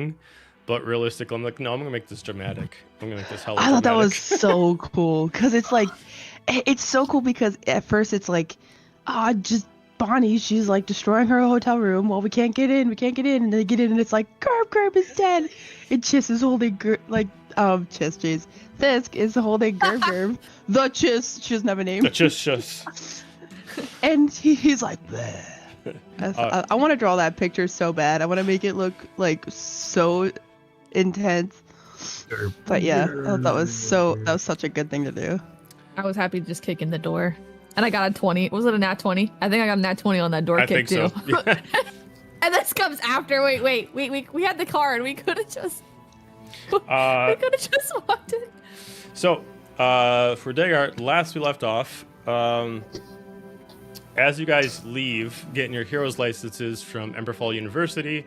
thing. But realistically, I'm like, no, I'm going to make this dramatic. I'm going to make this hella I dramatic. thought that was so cool because it's so cool because at first it's like, just Bonnie, she's like destroying her hotel room. Well, we can't get in, and they get in, and it's like, Gerb is dead, and Chiss is holding Fisk is holding Gerb. The Chiss, she doesn't have a name. The Chiss. And he's like, bleh. I want to draw that picture so bad. I want to make it look like so intense. But yeah, I thought that was such a good thing to do. I was happy to just kick in the door. And I got a 20. Was it a nat 20? I think I got a nat 20 on that door kick too. So. Yeah. And this comes after. Wait. We had the card. We could have just walked in. So, for Daggerheart, last we left off, as you guys leave, getting your hero's licenses from Emberfall University,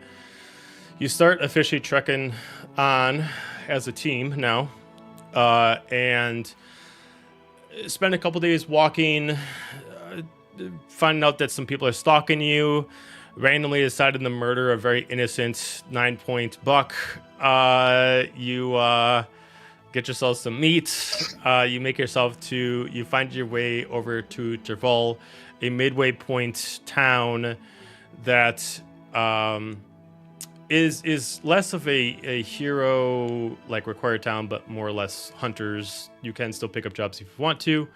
you start officially trekking on as a team now, and spend a couple days walking, finding out that some people are stalking you, randomly deciding to murder a very innocent 9-point buck. You get yourself some meat. You find your way over to Tervol, a midway point town that is less of a hero like required town, but more or less hunters. You can still pick up jobs if you want to.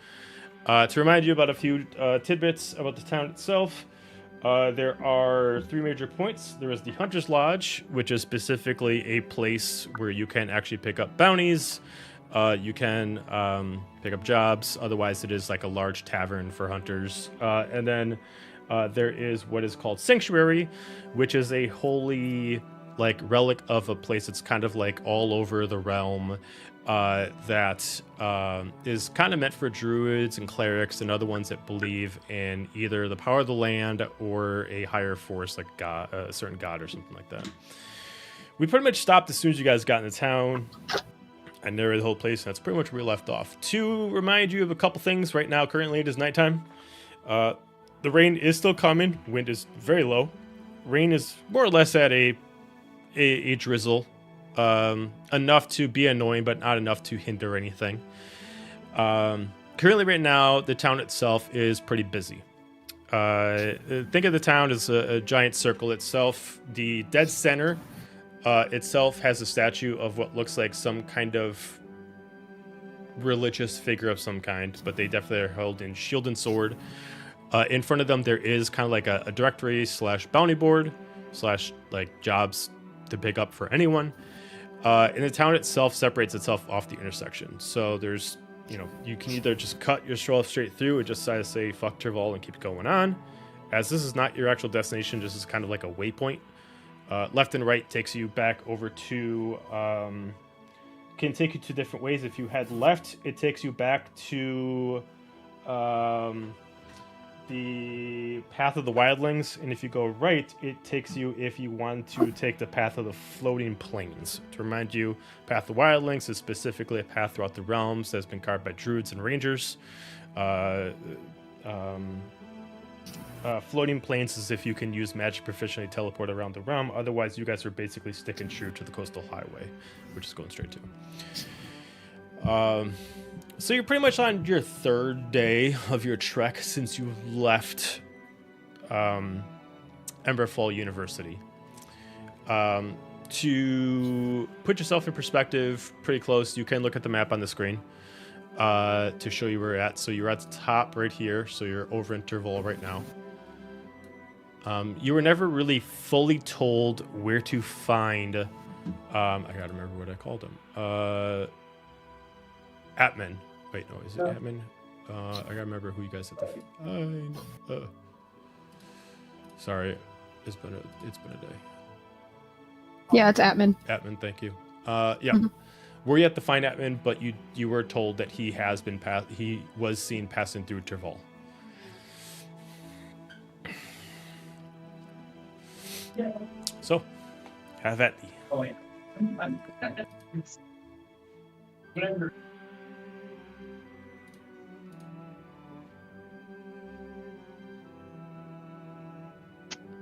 To remind you about a few tidbits about the town itself, there are 3 major points. There is the Hunter's Lodge, which is specifically a place where you can actually pick up bounties. You can pick up jobs. Otherwise, it is like a large tavern for hunters. And then there is what is called Sanctuary, which is a holy relic of a place that's kind of like all over the realm, that is kind of meant for druids and clerics and other ones that believe in either the power of the land or a higher force, like God, a certain god or something like that. We pretty much stopped as soon as you guys got into town and narrated the whole place, and that's pretty much where we left off. To remind you of a couple things, right now, currently it is nighttime. The rain is still coming. Wind is very low. Rain is more or less at a drizzle. Enough to be annoying, but not enough to hinder anything. Currently, right now, the town itself is pretty busy. Think of the town as a giant circle itself. The dead center itself has a statue of what looks like some kind of religious figure of some kind, but they definitely are held in shield and sword. In front of them, there is kind of like a directory / bounty board / jobs to pick up for anyone. And the town itself separates itself off the intersection. So there's, you can either just cut your stroll straight through or just decide to say fuck Tervol and keep going on. As this is not your actual destination, this is kind of like a waypoint. Left and right takes you back over to, can take you 2 different ways. If you head left, it takes you back to the Path of the Wildlings, and if you go right, it takes you, if you want to take the Path of the Floating Plains. To remind you, Path of the Wildlings is specifically a path throughout the realms that's been carved by druids and rangers. Floating Plains is if you can use magic proficiently teleport around the realm. Otherwise, you guys are basically sticking true to the coastal highway, which is going straight to. So you're pretty much on your 3rd day of your trek since you left Emberfall University. To put yourself in perspective, pretty close, you can look at the map on the screen to show you where you're at. So you're at the top right here, so you're over in Tervol right now. You were never really fully told where to find, I gotta remember what I called him. Atman. Wait, no, is it Atman? I gotta remember who you guys had to find. Sorry, it's been a day. Yeah, it's Atman. Atman, thank you. Yeah, were you at to find Atman? But you were told that he was seen passing through Tervol. Yeah. So, have at thee. Oh yeah. Whatever.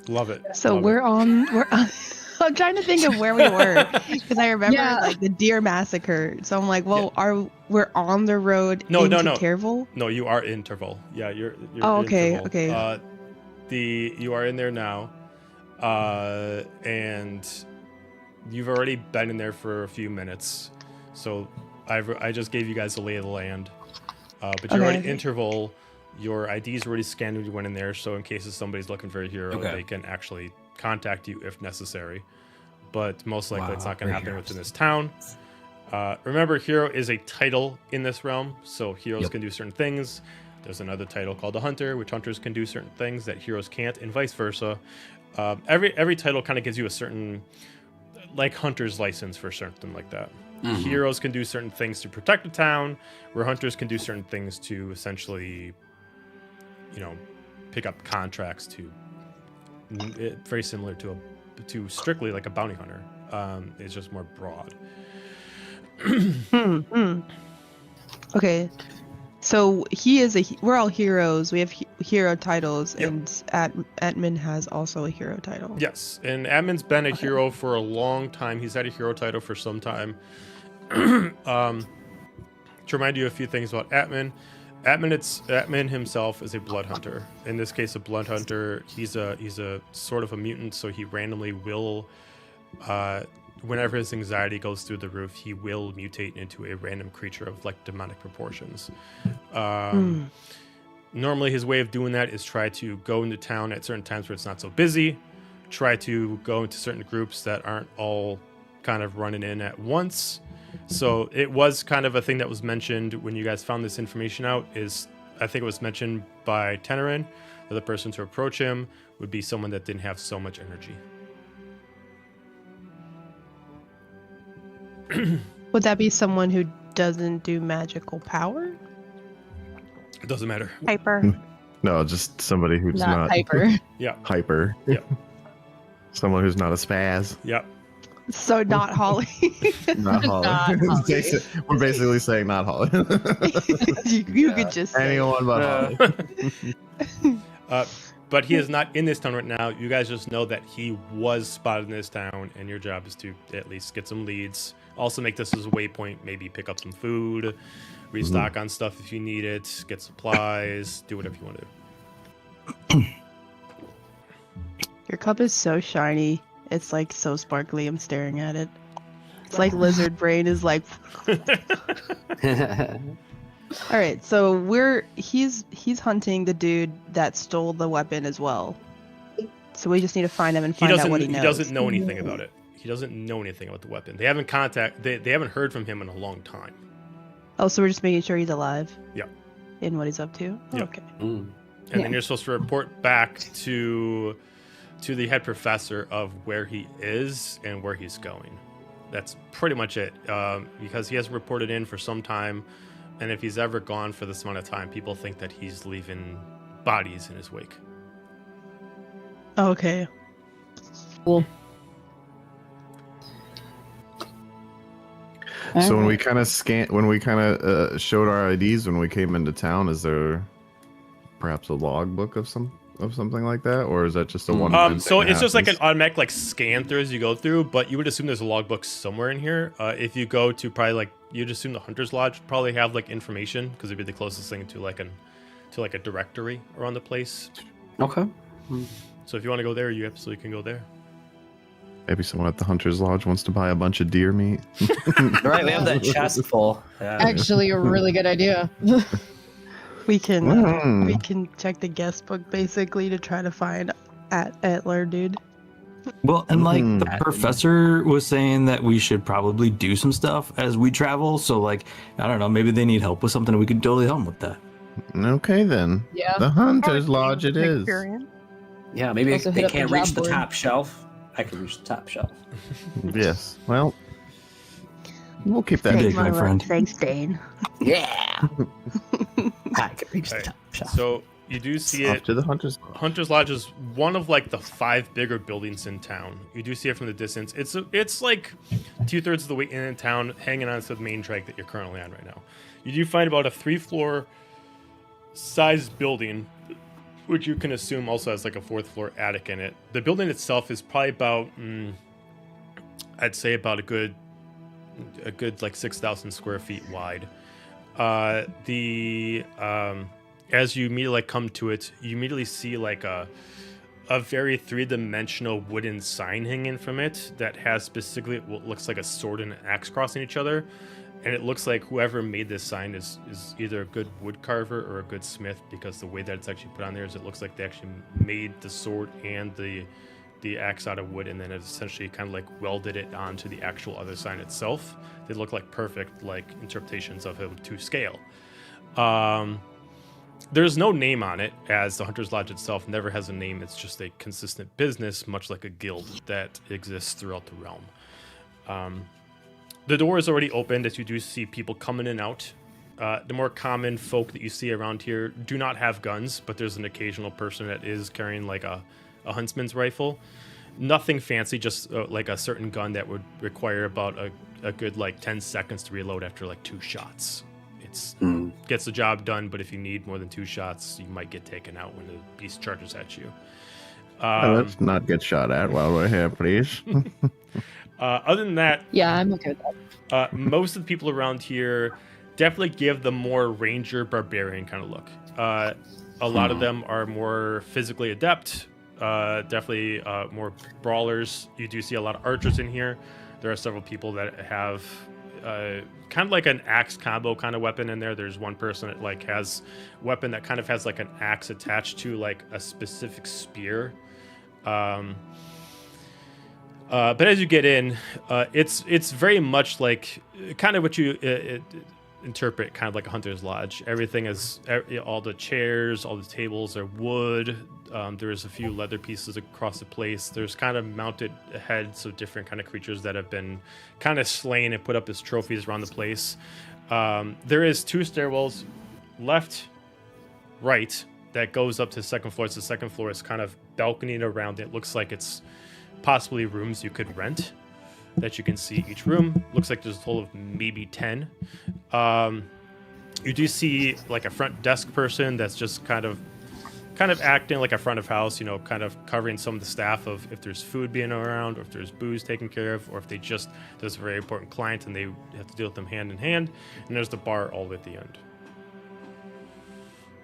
Love it. So Love we're it. on I'm trying to think of where we were because I remember Yeah. like the deer massacre. So I'm like, well, we're on the road No, into no. Tervol? No, you are in Tervol. Yeah, you're Oh, in okay, Tervol. okay. You are in there now, and you've already been in there for a few minutes. So I just gave you guys the lay of the land. But you're already in Tervol. Your IDs already scanned when you went in there, so in case somebody's looking for a hero, they can actually contact you if necessary. But most likely it's not going to happen within this town. Remember, hero is a title in this realm, so heroes can do certain things. There's another title called the hunter, which hunters can do certain things that heroes can't, and vice versa. Every title kind of gives you a certain, like, hunter's license for something like that. Heroes can do certain things to protect the town, where hunters can do certain things to essentially, pick up contracts to. Very similar to strictly like a bounty hunter. It's just more broad. Okay, so we're all heroes. We have hero titles, and Admin has also a hero title. Yes, and Admin's been a hero for a long time. He's had a hero title for some time. To remind you a few things about Admin himself is a blood hunter. In this case, a blood hunter. He's a sort of a mutant, so he randomly will. Whenever his anxiety goes through the roof, he will mutate into a random creature of like demonic proportions. Normally, his way of doing that is try to go into town at certain times where it's not so busy. Try to go into certain groups that aren't all kind of running in at once. So it was kind of a thing that was mentioned when you guys found this information out. I think it was mentioned by Tenerin that the person to approach him would be someone that didn't have so much energy. Would that be someone who doesn't do magical power? It doesn't matter. Hyper. No, just somebody who's Not not hyper. Yeah. hyper. Yeah. Someone who's not a spaz. Yeah. So not Holly. Not Holly. Not Holly. We're basically saying not Holly. you could just say. Anyone but Holly. But he is not in this town right now. You guys just know that he was spotted in this town, and your job is to at least get some leads. Also make this as a waypoint, maybe pick up some food, restock on stuff if you need it, get supplies, do whatever you want to do. Your cup is so shiny. It's like so sparkly. I'm staring at it. It's like lizard brain is like. All right, so he's hunting the dude that stole the weapon as well. So we just need to find him and find out what he knows. He doesn't know anything about it. He doesn't know anything about the weapon. They haven't they haven't heard from him in a long time. Oh, so we're just making sure he's alive. Yeah. And what he's up to. Yeah. Okay. And then you're supposed to report back to the head professor of where he is and where he's going. That's pretty much it. Because he hasn't reported in for some time, and if he's ever gone for this amount of time, people think that he's leaving bodies in his wake. Okay. Cool. So when we kind of showed our IDs when we came into town, is there perhaps a logbook of something like that, or is that just a one? So it's just like an automatic like scan through as you go through, but you would assume there's a logbook somewhere in here. If you go to probably like you'd assume the Hunter's Lodge would probably have like information because it'd be the closest thing to like a directory around the place. Okay. So if you want to go there, you absolutely can go there. Maybe someone at the Hunter's Lodge wants to buy a bunch of deer meat. All right, we have that chest full. Yeah. Actually, a really good idea. We can check the guest book basically to try to find Antler dude. Well, and like the professor was saying that we should probably do some stuff as we travel. So like, I don't know, maybe they need help with something and we could totally help them with that. Okay then. Yeah. The Hunter's Lodge it is. Yeah, maybe Also they hit up can't the reach job the board. top shelf. I can reach the top shelf. Yes. Well, we'll keep that. Thanks, my friend. Thanks, Dane. Yeah. I can reach the Alright, top shelf. So you do see Up it. to the Hunter's Lodge. Hunter's Lodge is one of like the 5 bigger buildings in town. You do see it from the distance. It's like 2/3 of the way in town, hanging on to the main track that you're currently on right now. You do find about a 3-floor sized building, which you can assume also has like a 4th floor attic in it. The building itself is probably about I'd say about a good like 6,000 square feet wide. As you immediately like come to it, you immediately see like a very three-dimensional wooden sign hanging from it that has specifically what looks like a sword and an axe crossing each other, and it looks like whoever made this sign is either a good wood carver or a good smith, because the way that it's actually put on there is it looks like they actually made the sword and the axe out of wood, and then it essentially kind of like welded it onto the actual other sign itself. They look like perfect like interpretations of it to scale. There's no name on it, as the Hunter's Lodge itself never has a name. It's just a consistent business, much like a guild that exists throughout the realm. The door is already opened, as you do see people come in and out. The more common folk that you see around here do not have guns, but there's an occasional person that is carrying like a huntsman's rifle. Nothing fancy, just like a certain gun that would require about a good like 10 seconds to reload after like 2 shots. It's gets the job done, but if you need more than 2 shots, you might get taken out when the beast charges at you. Let's not get shot at while we're here, please. Other than that, Yeah, I'm okay with that. most of the people around here definitely give the more ranger barbarian kind of look. A lot of them are more physically adept, definitely more brawlers. You do see a lot of archers in here. There are several people that have kind of like an axe combo kind of weapon in there. There's one person that like has a weapon that kind of has like an axe attached to like a specific spear. But as you get in, it's very much like kind of what you interpret kind of like a hunter's lodge. Everything is, all the chairs, all the tables are wood. There's a few leather pieces across the place. There's kind of mounted heads of different kind of creatures that have been kind of slain and put up as trophies around the place. There is 2 stairwells, left, right, that goes up to the second floor. So the second floor is kind of balconied around. It looks like it's possibly rooms you could rent that you can see each room. Looks like there's a total of maybe 10. You do see like a front desk person that's just kind of acting like a front of house, kind of covering some of the staff of if there's food being around, or if there's booze taken care of, or if there's a very important client and they have to deal with them hand in hand. And there's the bar all the way at the end.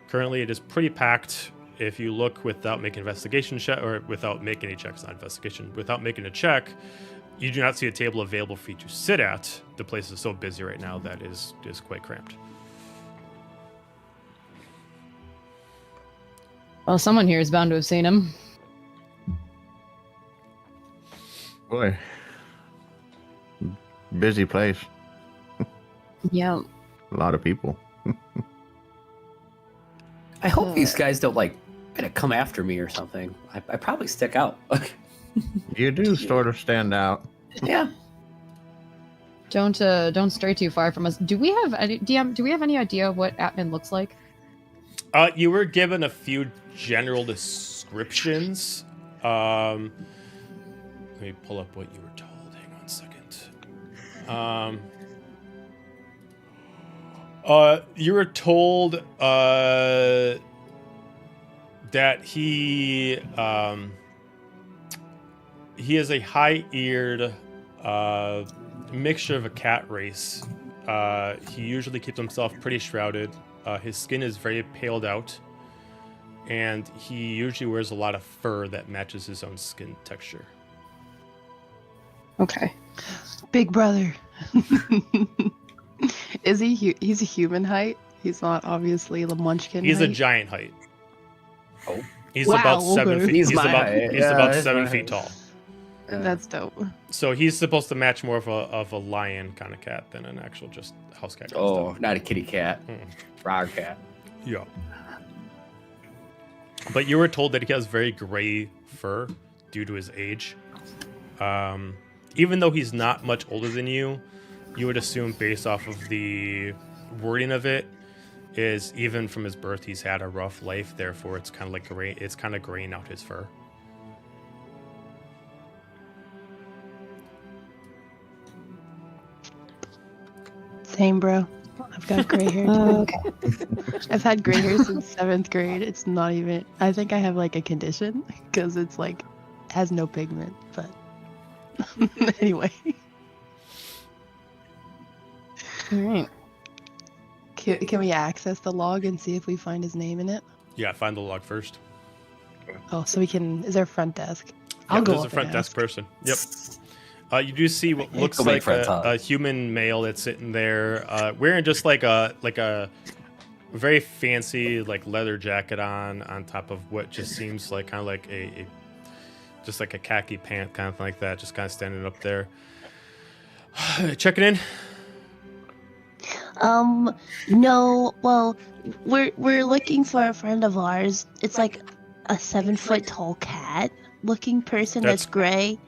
Currently, it is pretty packed. If you look without making investigation check, or without making any checks, not investigation, without making a check, you do not see a table available for you to sit at. The place is so busy right now that is quite cramped. Well, someone here is bound to have seen him. Boy. Busy place. Yeah. A lot of people. I hope these guys don't like kind of come after me or something. I probably stick out. You do sort of stand out. Yeah. Don't stray too far from us. Do we have any DM? Do we have any idea what Atman looks like? You were given a few general descriptions. Let me pull up what you were told. Hang on a second. You were told that he is a high-eared mixture of a cat race. He usually keeps himself pretty shrouded. His skin is very paled out, and he usually wears a lot of fur that matches his own skin texture. Okay. Big brother. Is he? He's a human height. He's not obviously the Munchkin. He's height. a giant height. Oh. He's Wow, about 7 okay. feet. He's He's my about height. he's Yeah, about he's 7 my feet height. tall. That's dope. So he's supposed to match more of a lion kind of cat than an actual just house cat. kind of Oh, stuff. not a kitty cat. Mm-mm. Frog cat. Yeah. But you were told that he has very gray fur due to his age. Even though he's not much older than you would assume based off of the wording of it is even from his birth he's had a rough life. Therefore, it's kind of like gray. It's kind of graying out his fur. Same, bro. I've got gray hair. Okay. I've had gray hair since 7th grade. It's not even. I think I have like a condition because it's like has no pigment. But Anyway, All right. can we access the log and see if we find his name in it? Yeah, find the log first. Oh, so we can. Is there a front desk? Yeah, I'll go there's up a front and desk ask. person. Yep. You do see what looks Go make like friends, huh? a human male that's sitting there, wearing just like a very fancy like leather jacket on top of what just seems like kind of like a just like a khaki pant kind of like that, just kind of standing up there. Checking in. No. Well, we're looking for a friend of ours. It's like a 7-foot tall cat-looking person that's gray.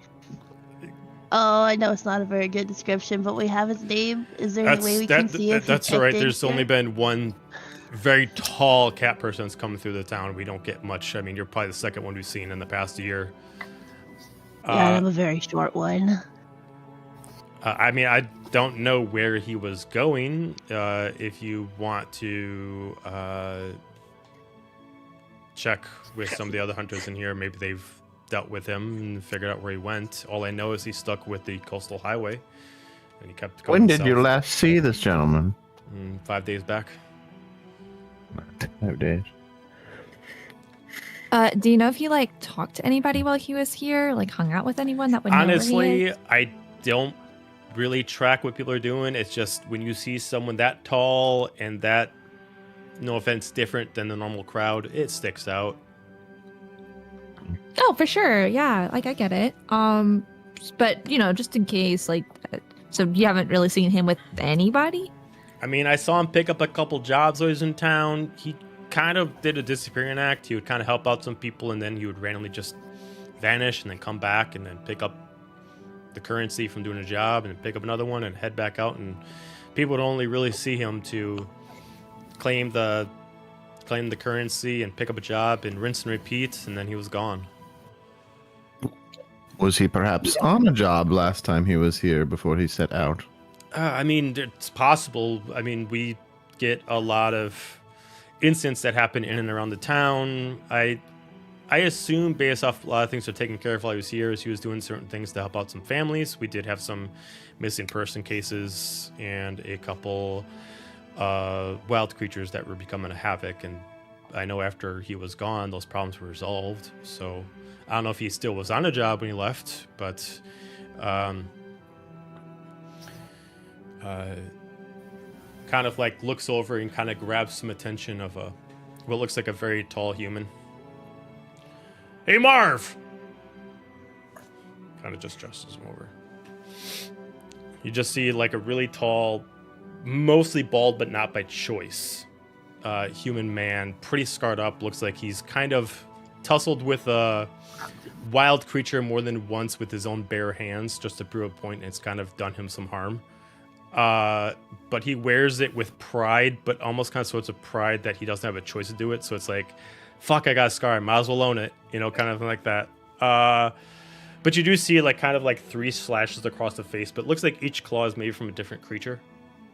Oh, I know it's not a very good description, but we have his name. Is there any way we can see if that's he's all right. acting There's only here? been one very tall cat person that's coming through the town. We don't get much. I mean, you're probably the second one we've seen in the past year. Yeah, I'm a very short one. I mean, I don't know where he was going. If you want to check with some of the other hunters in here, maybe they've dealt with him and figured out where he went. All I know is he's stuck with the coastal highway, and he kept going When did you south. last see this gentleman? 5 days back. 5 days. Do you know if he like talked to anybody while he was here? Like hung out with anyone that would know where he Honestly, is? I don't really track what people are doing. It's just when you see someone that tall and that, no offense, different than the normal crowd, it sticks out. Oh, for sure. Yeah, like I get it. But you know, just in case, like, so you haven't really seen him with anybody? I mean, I saw him pick up a couple jobs while he was in town. He kind of did a disappearing act. He would kind of help out some people, and then he would randomly just vanish and then come back and then pick up the currency from doing a job and then pick up another one and head back out. And people would only really see him to claim the currency and pick up a job and rinse and repeat, and then he was gone. Was he perhaps on a job last time he was here before he set out? I mean, it's possible. I mean, we get a lot of incidents that happen in and around the town. I assume based off a lot of things that are taken care of while he was here, is he was doing certain things to help out some families. We did have some missing person cases and a couple wild creatures that were becoming a havoc. And I know after he was gone, those problems were resolved. So I don't know if he still was on a job when he left, but kind of like looks over and kind of grabs some attention of what looks like a very tall human. Hey, Marv! Kind of just gestures him over. You just see like a really tall, mostly bald but not by choice, human man, pretty scarred up. Looks like he's kind of tussled with a wild creature more than once with his own bare hands just to prove a point, and it's kind of done him some harm. But he wears it with pride, but almost kind of sorts of pride that he doesn't have a choice to do it. So it's like, fuck, I got a scar, I might as well own it, you know, kind of like that. But you do see like kind of like 3 slashes across the face, but it looks like each claw is made from a different creature.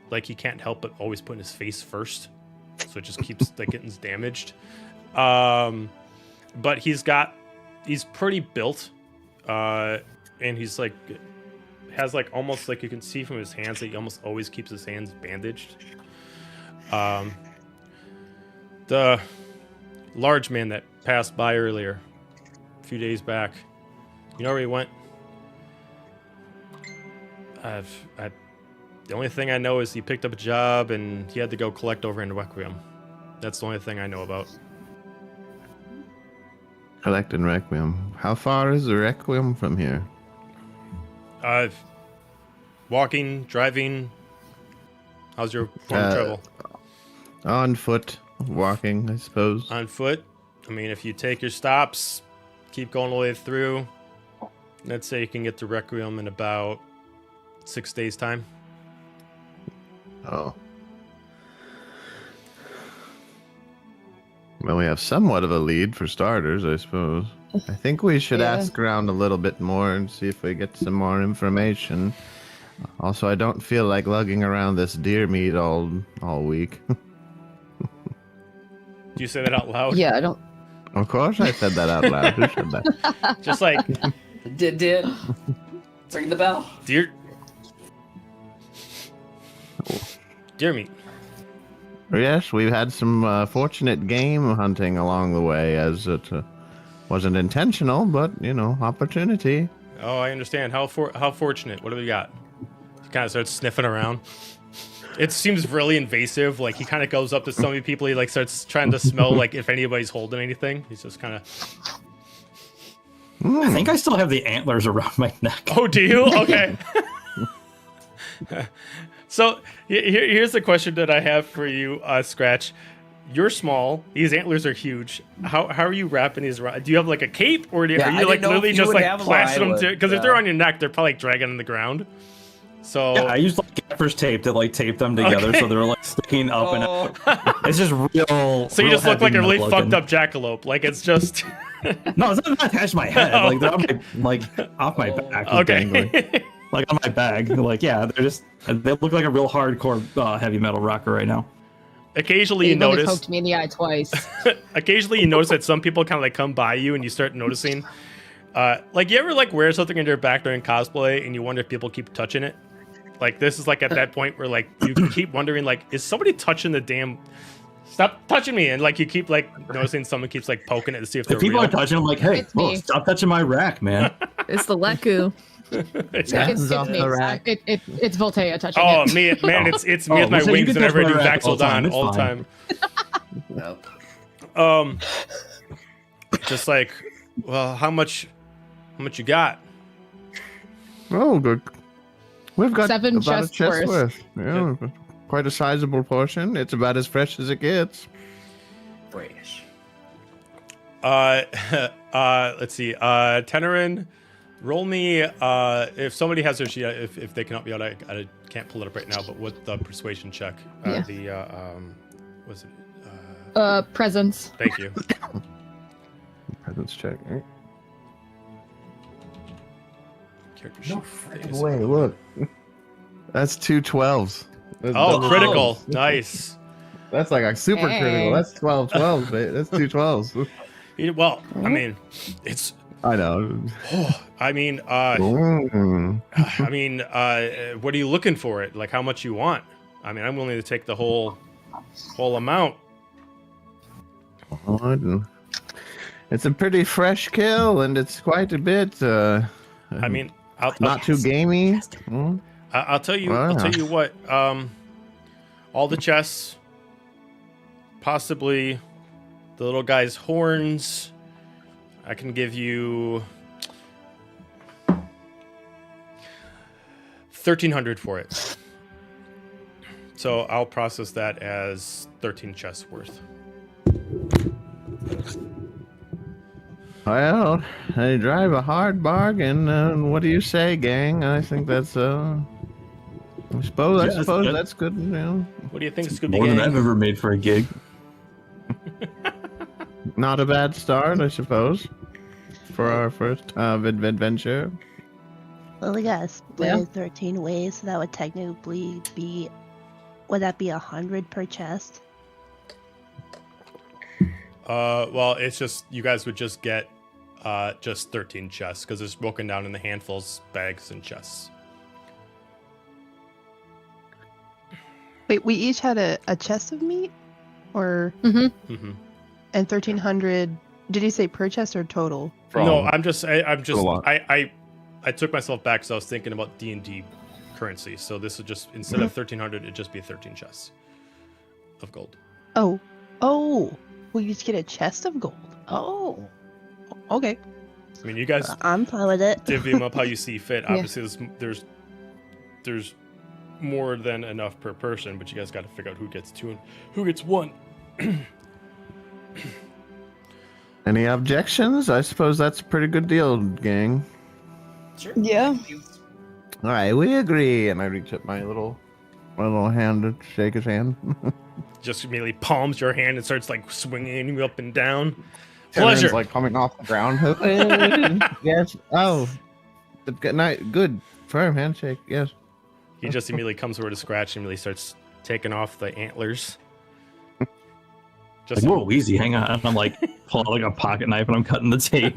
Like he can't help but always putting his face first, so it just keeps like getting damaged. But he's pretty built, and he's like has like almost like you can see from his hands that he almost always keeps his hands bandaged. The large man that passed by earlier, a few days back, you know where he went? The only thing I know is he picked up a job and he had to go collect over in Requiem. That's the only thing I know about. Collect in Requiem. How far is the Requiem from here? Walking, driving. How's your form of travel? On foot, walking, I suppose. On foot. I mean, if you take your stops, keep going all the way through, let's say you can get to Requiem in about 6 days' time. Oh. Well, we have somewhat of a lead for starters, I suppose. I think we should Yeah. ask around a little bit more and see if we get some more information. Also, I don't feel like lugging around this deer meat all week. Do you say that out loud? Yeah, I don't. Of course I said that out loud. Who said that? Just like, Did Ring the bell. Dear me. Yes, we've had some fortunate game hunting along the way, as it wasn't intentional, but opportunity. Oh, I understand. How fortunate. What do we got? He kind of starts sniffing around. It seems really invasive. Like he kind of goes up to so many people. He like starts trying to smell like if anybody's holding anything. He's just kind of. I think I still have the antlers around my neck. Oh, do you? Okay. So here's the question that I have for you, Scratch. You're small. These antlers are huge. How are you wrapping these around? Do you have like a cape, or are you like literally just like plastering them? Because if they're on your neck, they're probably like dragging on the ground. So yeah, I used like gaffer's tape to like tape them together, so they're like sticking up and out. It's just real. So you just look like a really fucked up jackalope. Like it's just. No, it's not attached to my head. Like they're on my, off my back. Okay. Like on my bag. Like they look like a real hardcore heavy metal rocker right now. Occasionally you notice. Poked me in the eye twice. Occasionally you notice that some people kind of like come by you and you start noticing. Like you ever like wear something in your back during cosplay and you wonder if people keep touching it? Like this is like at that point where like you keep wondering like, is somebody touching the damn? Stop touching me, and like you keep like noticing someone keeps like poking it to see if they're people real. are touching. I'm like, hey, stop touching my rack, man. It's the Leku. It's me. It's Voltaire touching oh, it. man, it's me with my wings whenever I do Vaxeldon all the time. Just like, well, how much you got? Oh, good. We've got 7 about chests a chest worth. Yeah, quite a sizable portion. It's about as fresh as it gets. Fresh. Let's see. Tenerin, roll me. If somebody has their sheet, if they can help me out, I can't pull it up right now. But with the persuasion check, was it? Presence. Thank you. Presence check. Right? Character sheet. Wait, look. That's 2 12s. That's Oh, critical. twelves. Nice. That's like a super critical. That's 12 12s, babe. That's 2 12s. Well, I mean, it's. I know. I mean, what are you looking for it? Like, how much you want? I mean, I'm willing to take the whole amount. It's a pretty fresh kill, and it's quite a bit. I mean, not too gamey. I'll tell you. Wow. I'll tell you what. All the chests, possibly the little guy's horns. I can give you 1,300 for it. So I'll process that as 13 chests worth. Well, they drive a hard bargain. What do you say, gang? I think that's I suppose that's good. You know. What do you think, Scooby More Gang? than I've ever made for a gig. Not a bad start, I suppose, for our first adventure. Well, I guess split 13 ways, so that would technically be. Would that be 100 per chest? Well, it's just you guys would just get just 13 chests because it's broken down into handfuls, bags, and chests. Wait, we each had a chest of meat, or Mm-hmm. Mm-hmm. and 1,300. Did you say per chest or total? No, I'm just I took myself back because I was thinking about D&D currency. So this would just instead of 1,300, it'd just be 13 chests of gold. Oh, well, you just get a chest of gold. Oh, okay. I mean, you guys I'm fine with it. divvy them up how you see fit. Obviously, there's more than enough per person, but you guys got to figure out who gets 2 and who gets 1. Any objections? I suppose that's a pretty good deal, gang. Sure. Yeah. All right, we agree. And I reach up my little hand to shake his hand. Just immediately palms your hand and starts like swinging you up and down. Terran's, Pleasure. like coming off the ground. Yes. Oh, good night. Good firm handshake. Yes. He just immediately comes over to Scratch and immediately starts taking off the antlers. Just Whoa, easy. Hang on. And I'm like, pull out like a pocket knife and I'm cutting the tape.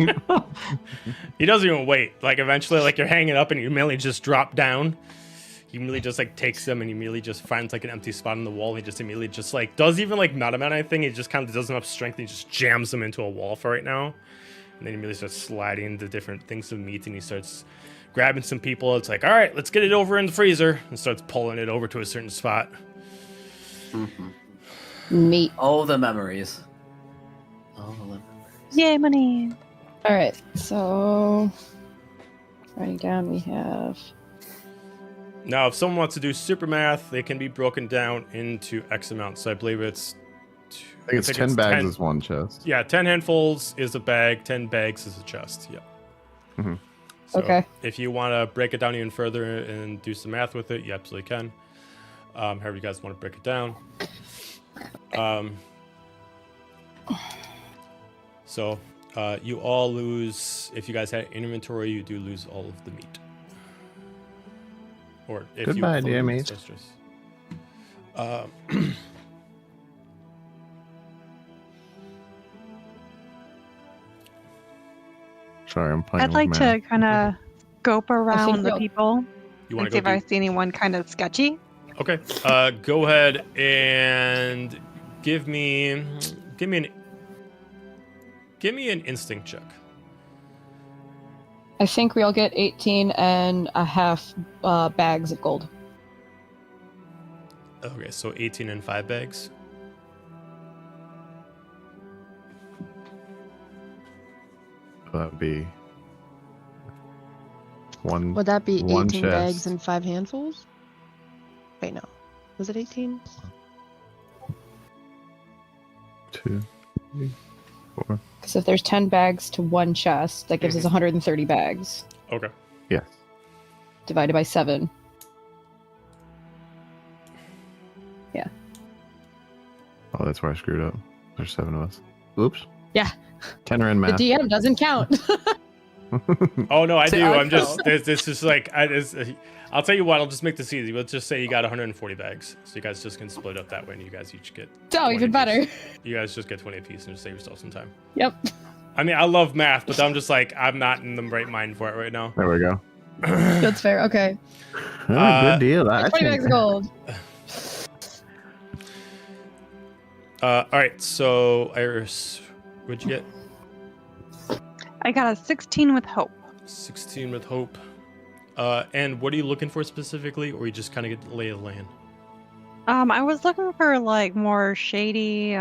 He doesn't even wait. Like eventually, like you're hanging up and you immediately just drop down. He immediately just like takes them and he immediately just finds like an empty spot in the wall. He just immediately just like does even like not about anything. He just kind of does enough strength and he just jams them into a wall for right now. And then he immediately starts sliding the different things of meat and he starts grabbing some people. It's like, all right, let's get it over in the freezer, and starts pulling it over to a certain spot. Meat. Oh, the memories. Oh, the memories. Yay, money. All right, so writing down we have. Now, if someone wants to do super math, they can be broken down into X amount. So I believe it's... I think it's 10 bags is one chest. Yeah, 10 handfuls is a bag, 10 bags is a chest. Yeah. Mm-hmm. So Okay. if you want to break it down even further and do some math with it, you absolutely can. However you guys want to break it down. So you all lose, if you guys had inventory, you do lose all of the meat. Or if Goodbye, you dear mate. Sorry, I'm playing. I'd like to kind of scope around the real- people You and want see to if go I see anyone kind of sketchy. Okay. Go ahead and give me an instinct check. I think we all get 18 and a half bags of gold. Okay, so 18 and 5 bags. That'd be one. Would that be one 18 bags chest. and 5 handfuls? Wait, no. Was it 18? 2, 3, 4. Because if there's 10 bags to one chest, that gives us 130 bags. Okay. Yes. Divided by 7. Yeah. Oh, that's where I screwed up. There's 7 of us. Oops. Yeah. 10 are in The math. DM doesn't count. Oh no, I So do. I I'm just this is like I'll tell you what. I'll just make this easy. Let's just say you got 140 bags, so you guys just can split up that way, and you guys each get. Oh, 20 even apiece. better. You guys just get 20 apiece and just save yourself some time. Yep. I mean, I love math, but I'm just like I'm not in the right mind for it right now. There we go. That's fair. Okay. Oh, good deal. I 20 bags of gold. All right, so Iris, what'd you get? I got a 16 with hope. 16 with hope. And what are you looking for specifically, or you just kind of get the lay of the land? I was looking for like more shady,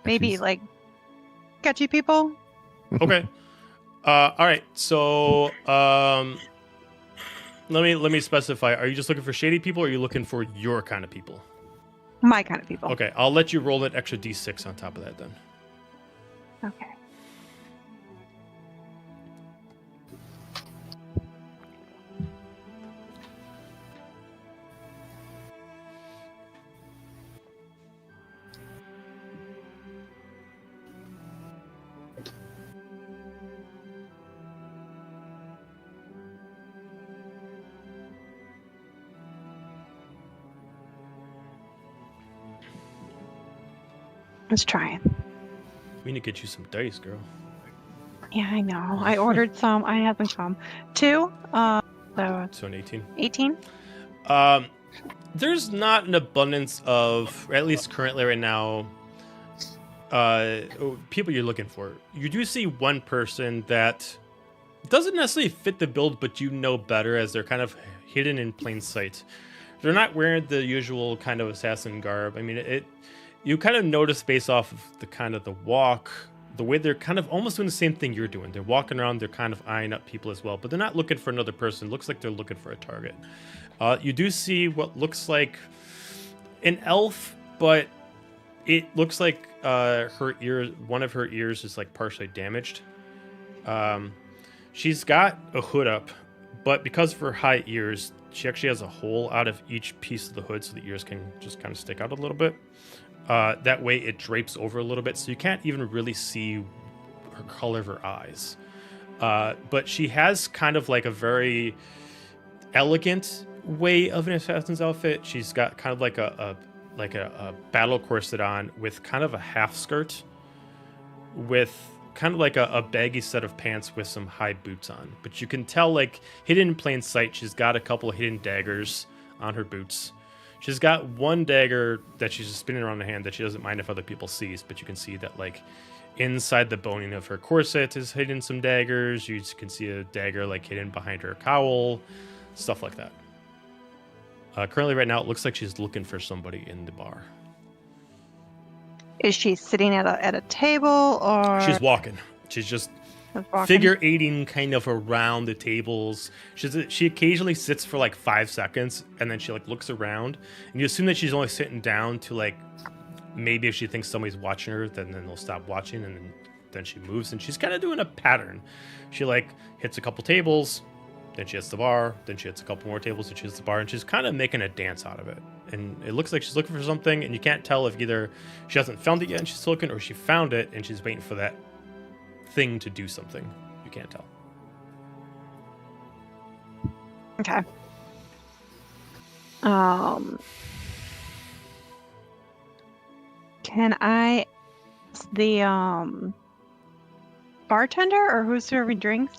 maybe Jeez. like sketchy people. Okay. All right. So let me specify. Are you just looking for shady people, or are you looking for your kind of people? My kind of people. Okay. I'll let you roll an extra d6 on top of that then. Okay. Let's try it. We need to get you some dice, girl. Yeah, I know. I ordered some. I had them come. 2. So So an 18. 18. There's not an abundance of, at least currently right now, people you're looking for. You do see one person that doesn't necessarily fit the build, but you know better as they're kind of hidden in plain sight. They're not wearing the usual kind of assassin garb. I mean, you kind of notice based off of the kind of the walk, the way they're kind of almost doing the same thing you're doing. They're walking around, they're kind of eyeing up people as well, but they're not looking for another person. It looks like they're looking for a target. You do see what looks like an elf, but it looks like her ear, one of her ears is like partially damaged. She's got a hood up, but because of her high ears, she actually has a hole out of each piece of the hood so the ears can just kind of stick out a little bit. That way it drapes over a little bit, so you can't even really see her color of her eyes. But she has kind of like a very elegant way of an assassin's outfit. She's got kind of like a a battle corset on with kind of a half skirt, with kind of like a baggy set of pants with some high boots on. But you can tell, like, hidden in plain sight, she's got a couple of hidden daggers on her boots. She's got one dagger that she's just spinning around the hand that she doesn't mind if other people sees, but you can see that, like, inside the boning of her corset is hidden some daggers. You can see a dagger, like, hidden behind her cowl, stuff like that. Currently, right now, it looks like she's looking for somebody in the bar. Is she sitting at a table or? She's walking. She's just figure eighting kind of around the tables. She occasionally sits for like 5 seconds, and then she like looks around, and you assume that she's only sitting down to like maybe if she thinks somebody's watching her, then they'll stop watching, and then she moves, and she's kind of doing a pattern. She like hits a couple tables, then she hits the bar, then she hits a couple more tables, then she hits the bar, and she's kind of making a dance out of it. And it looks like she's looking for something, and you can't tell if either she hasn't found it yet and she's still looking, or she found it and she's waiting for that thing to do something. You can't tell. Okay. Can I the bartender or who's serving drinks?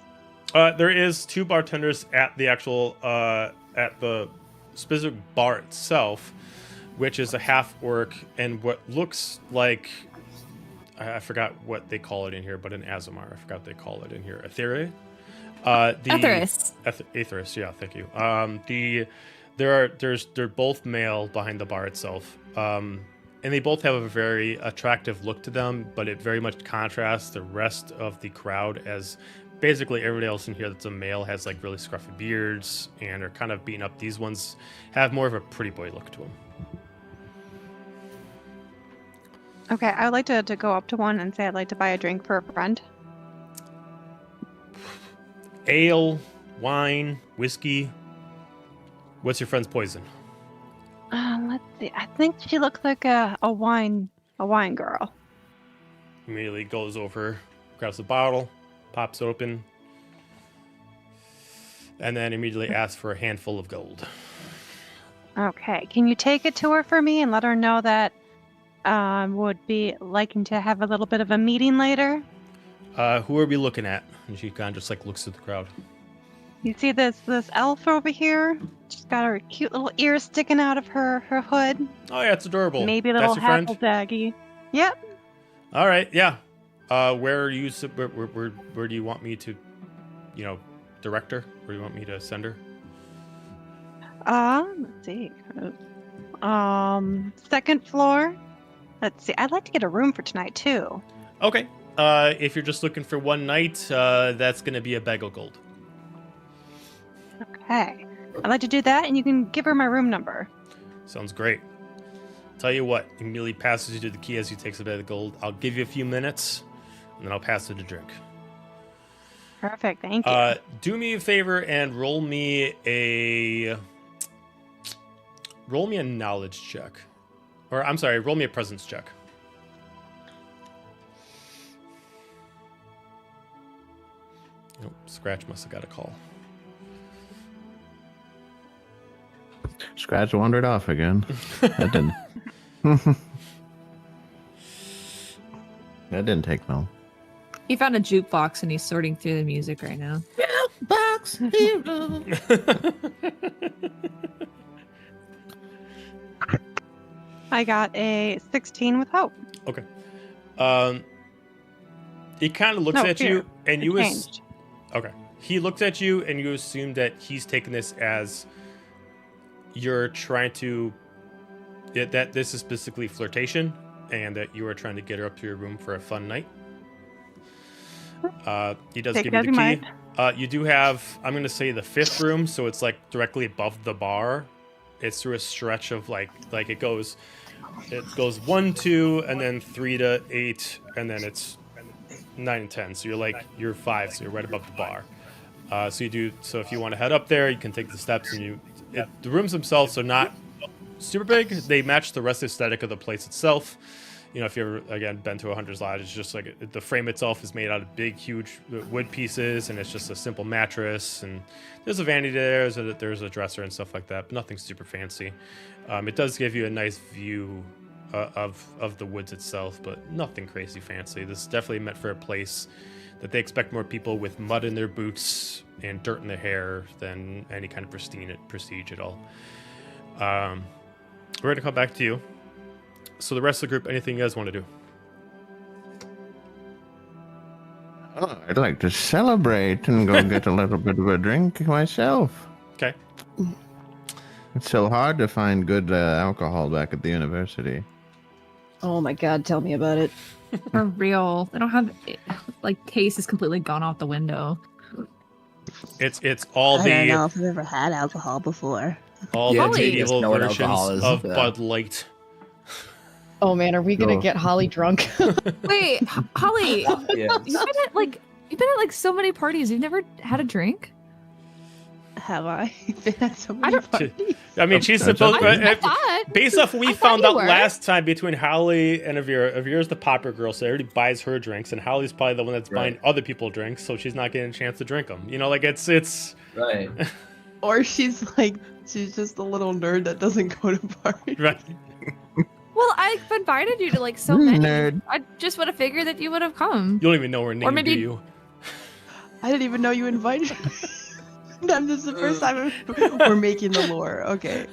There is 2 bartenders at the actual at the specific bar itself, which is a half orc and what looks like I forgot what they call it in here, but an Azamar. I forgot what they call it in here. Aetherius. Aetherius. Yeah, thank you. They're both male behind the bar itself. And they both have a very attractive look to them, but it very much contrasts the rest of the crowd, as basically everybody else in here that's a male has like really scruffy beards and are kind of beaten up. These ones have more of a pretty boy look to them. Okay, I would like to go up to one and say I'd like to buy a drink for a friend. Ale, wine, whiskey. What's your friend's poison? Let's see. I think she looks like a wine girl. Immediately goes over, grabs the bottle, pops it open, and then immediately asks for a handful of gold. Okay, can you take it to her for me and let her know that would be liking to have a little bit of a meeting later? Who are we looking at? And she kind of just like looks at the crowd. You see this elf over here? She's got her cute little ears sticking out of her hood. Oh yeah, it's adorable. Maybe a little That's your friend? hackle-daggy. Yep. All right, yeah. Where are you? Where do you want me to, direct her? Where do you want me to send her? Let's see. Second floor. Let's see. I'd like to get a room for tonight too. Okay. If you're just looking for one night, that's gonna be a bag of gold. Okay. I'd like to do that, and you can give her my room number. Sounds great. Tell you what, immediately passes you to the key as he takes a bag of gold. I'll give you a few minutes, and then I'll pass it a drink. Perfect. Thank you. Do me a favor and roll me a knowledge check. Or, I'm sorry, roll me a presence check. Nope, Scratch must have got a call. Scratch wandered off again. That didn't. That didn't take long. He found a jukebox and he's sorting through the music right now. Jukebox hero. I got a 16 with hope. Okay. He kind of looks at you, and you okay. He looks at you, and you assume that he's taking this as you're trying to that this is specifically flirtation, and that you are trying to get her up to your room for a fun night. He does give you the key. You do have, I'm going to say, the 5th room, so it's like directly above the bar. It's through a stretch of like it goes 1, 2, and then 3 to 8, and then it's 9 and 10. So you're 5, so you're right above the bar. So if you want to head up there, you can take the steps, and the rooms themselves are not super big. They match the rest of the aesthetic of the place itself. You know, if you've ever, again, been to a hunter's lodge, it's just like the frame itself is made out of big, huge wood pieces, and it's just a simple mattress. And there's a vanity there, there's a dresser and stuff like that, but nothing super fancy. It does give you a nice view of the woods itself, but nothing crazy fancy. This is definitely meant for a place that they expect more people with mud in their boots and dirt in their hair than any kind of prestige at all. We're going to come back to you. So the rest of the group, anything you guys want to do? Oh, I'd like to celebrate and go get a little bit of a drink myself. Okay. It's so hard to find good alcohol back at the university. Oh my god, tell me about it. For real. They don't have, like, taste is completely gone out the window. It's all I don't know the if I've ever had alcohol before. all Yeah, the Holly. medieval Know what versions alcohol is, of yeah. Bud Light. Oh man, are we gonna No. get Holly drunk? Wait, Holly, Yeah. you've been at like so many parties. You've never had a drink? Have I been at so I many don't- parties? I mean, she's That's supposed. I thought. Based off what we I thought found you out were. last time between Holly and Avira. Avira's the popper girl, so everybody buys her drinks, and Holly's probably the one that's buying Right. other people drinks, so she's not getting a chance to drink them. You know, like it's Right. Or she's just a little nerd that doesn't go to parties. right. Well, I've invited you to like so many. Nerd. I just would have figured that you would have come. You don't even know her name, maybe- do you? I didn't even know you invited me. This is the first time we're making the lore. Okay.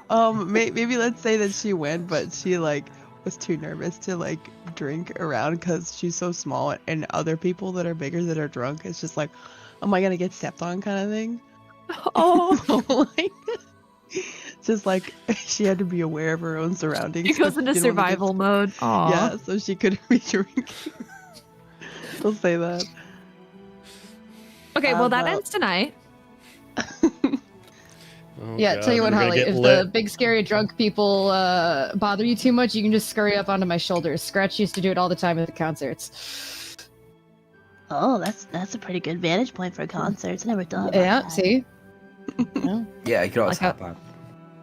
Maybe let's say that she went, but she like was too nervous to like drink around because she's so small, and other people that are bigger that are drunk, it's just like, am I gonna get stepped on kind of thing. Oh, Like, just like she had to be aware of her own surroundings. she goes so into she didn't wanna get survival mode. Aw. Yeah, so she couldn't be drinking. We'll say that. Okay, well that Well- ends tonight. Oh, Yeah, God, tell you what, we're gonna Holly, get if the lit. big scary drunk people bother you too much, you can just scurry up onto my shoulders. Scratch used to do it all the time at the concerts. Oh, that's a pretty good vantage point for concerts. I never thought about Yeah, that. see? Yeah. Yeah, you could always Like hop on.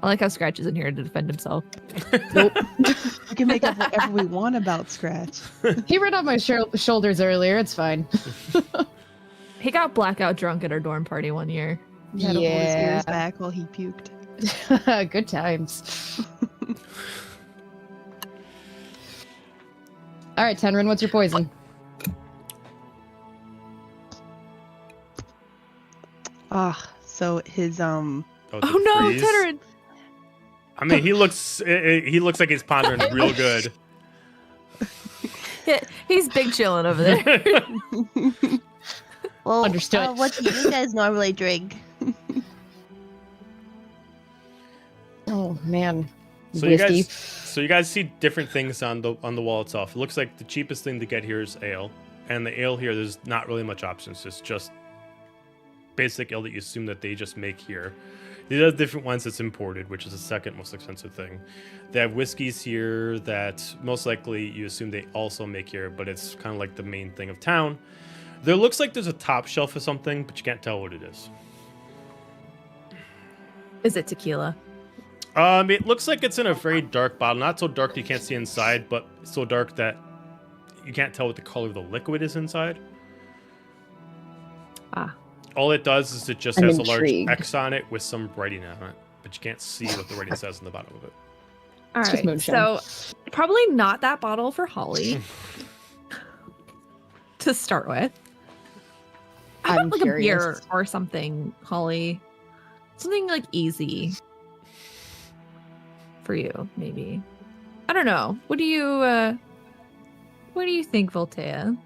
I like how Scratch is in here to defend himself. We can make up whatever we want about Scratch. He ran on my shoulders earlier, it's fine. He got blackout drunk at our dorm party one year. He had to hold his Yeah. ears back while he puked. Good times. All right, Tenrin, what's your poison? So his Oh, Oh the no, freeze. Tenrin! I mean, he looks like he's pondering real good. Yeah, he's big chilling over there. Well, Understood. what do you guys normally drink? Oh man. So you guys see different things on the wall itself. It looks like the cheapest thing to get here is ale, and the ale here there's not really much options. It's just basic ale that you assume that they just make here. These are different ones that's imported, which is the second most expensive thing. They have whiskeys here that most likely you assume they also make here, but it's kind of like the main thing of town. There looks like there's a top shelf or something, but you can't tell what it is. Is it tequila? It looks like it's in a very dark bottle. Not so dark that you can't see inside, but so dark that you can't tell what the color of the liquid is inside. Ah. All it does is it just I'm has intrigued. a large X on it with some writing on it, but you can't see what the writing says on the bottom of it. All It's just right, moonshine. so probably not that bottle for Holly to start with. How I'm about like a beer curious. or something, Holly? Something like easy for you, maybe. I don't know. What do you think, Voltaire?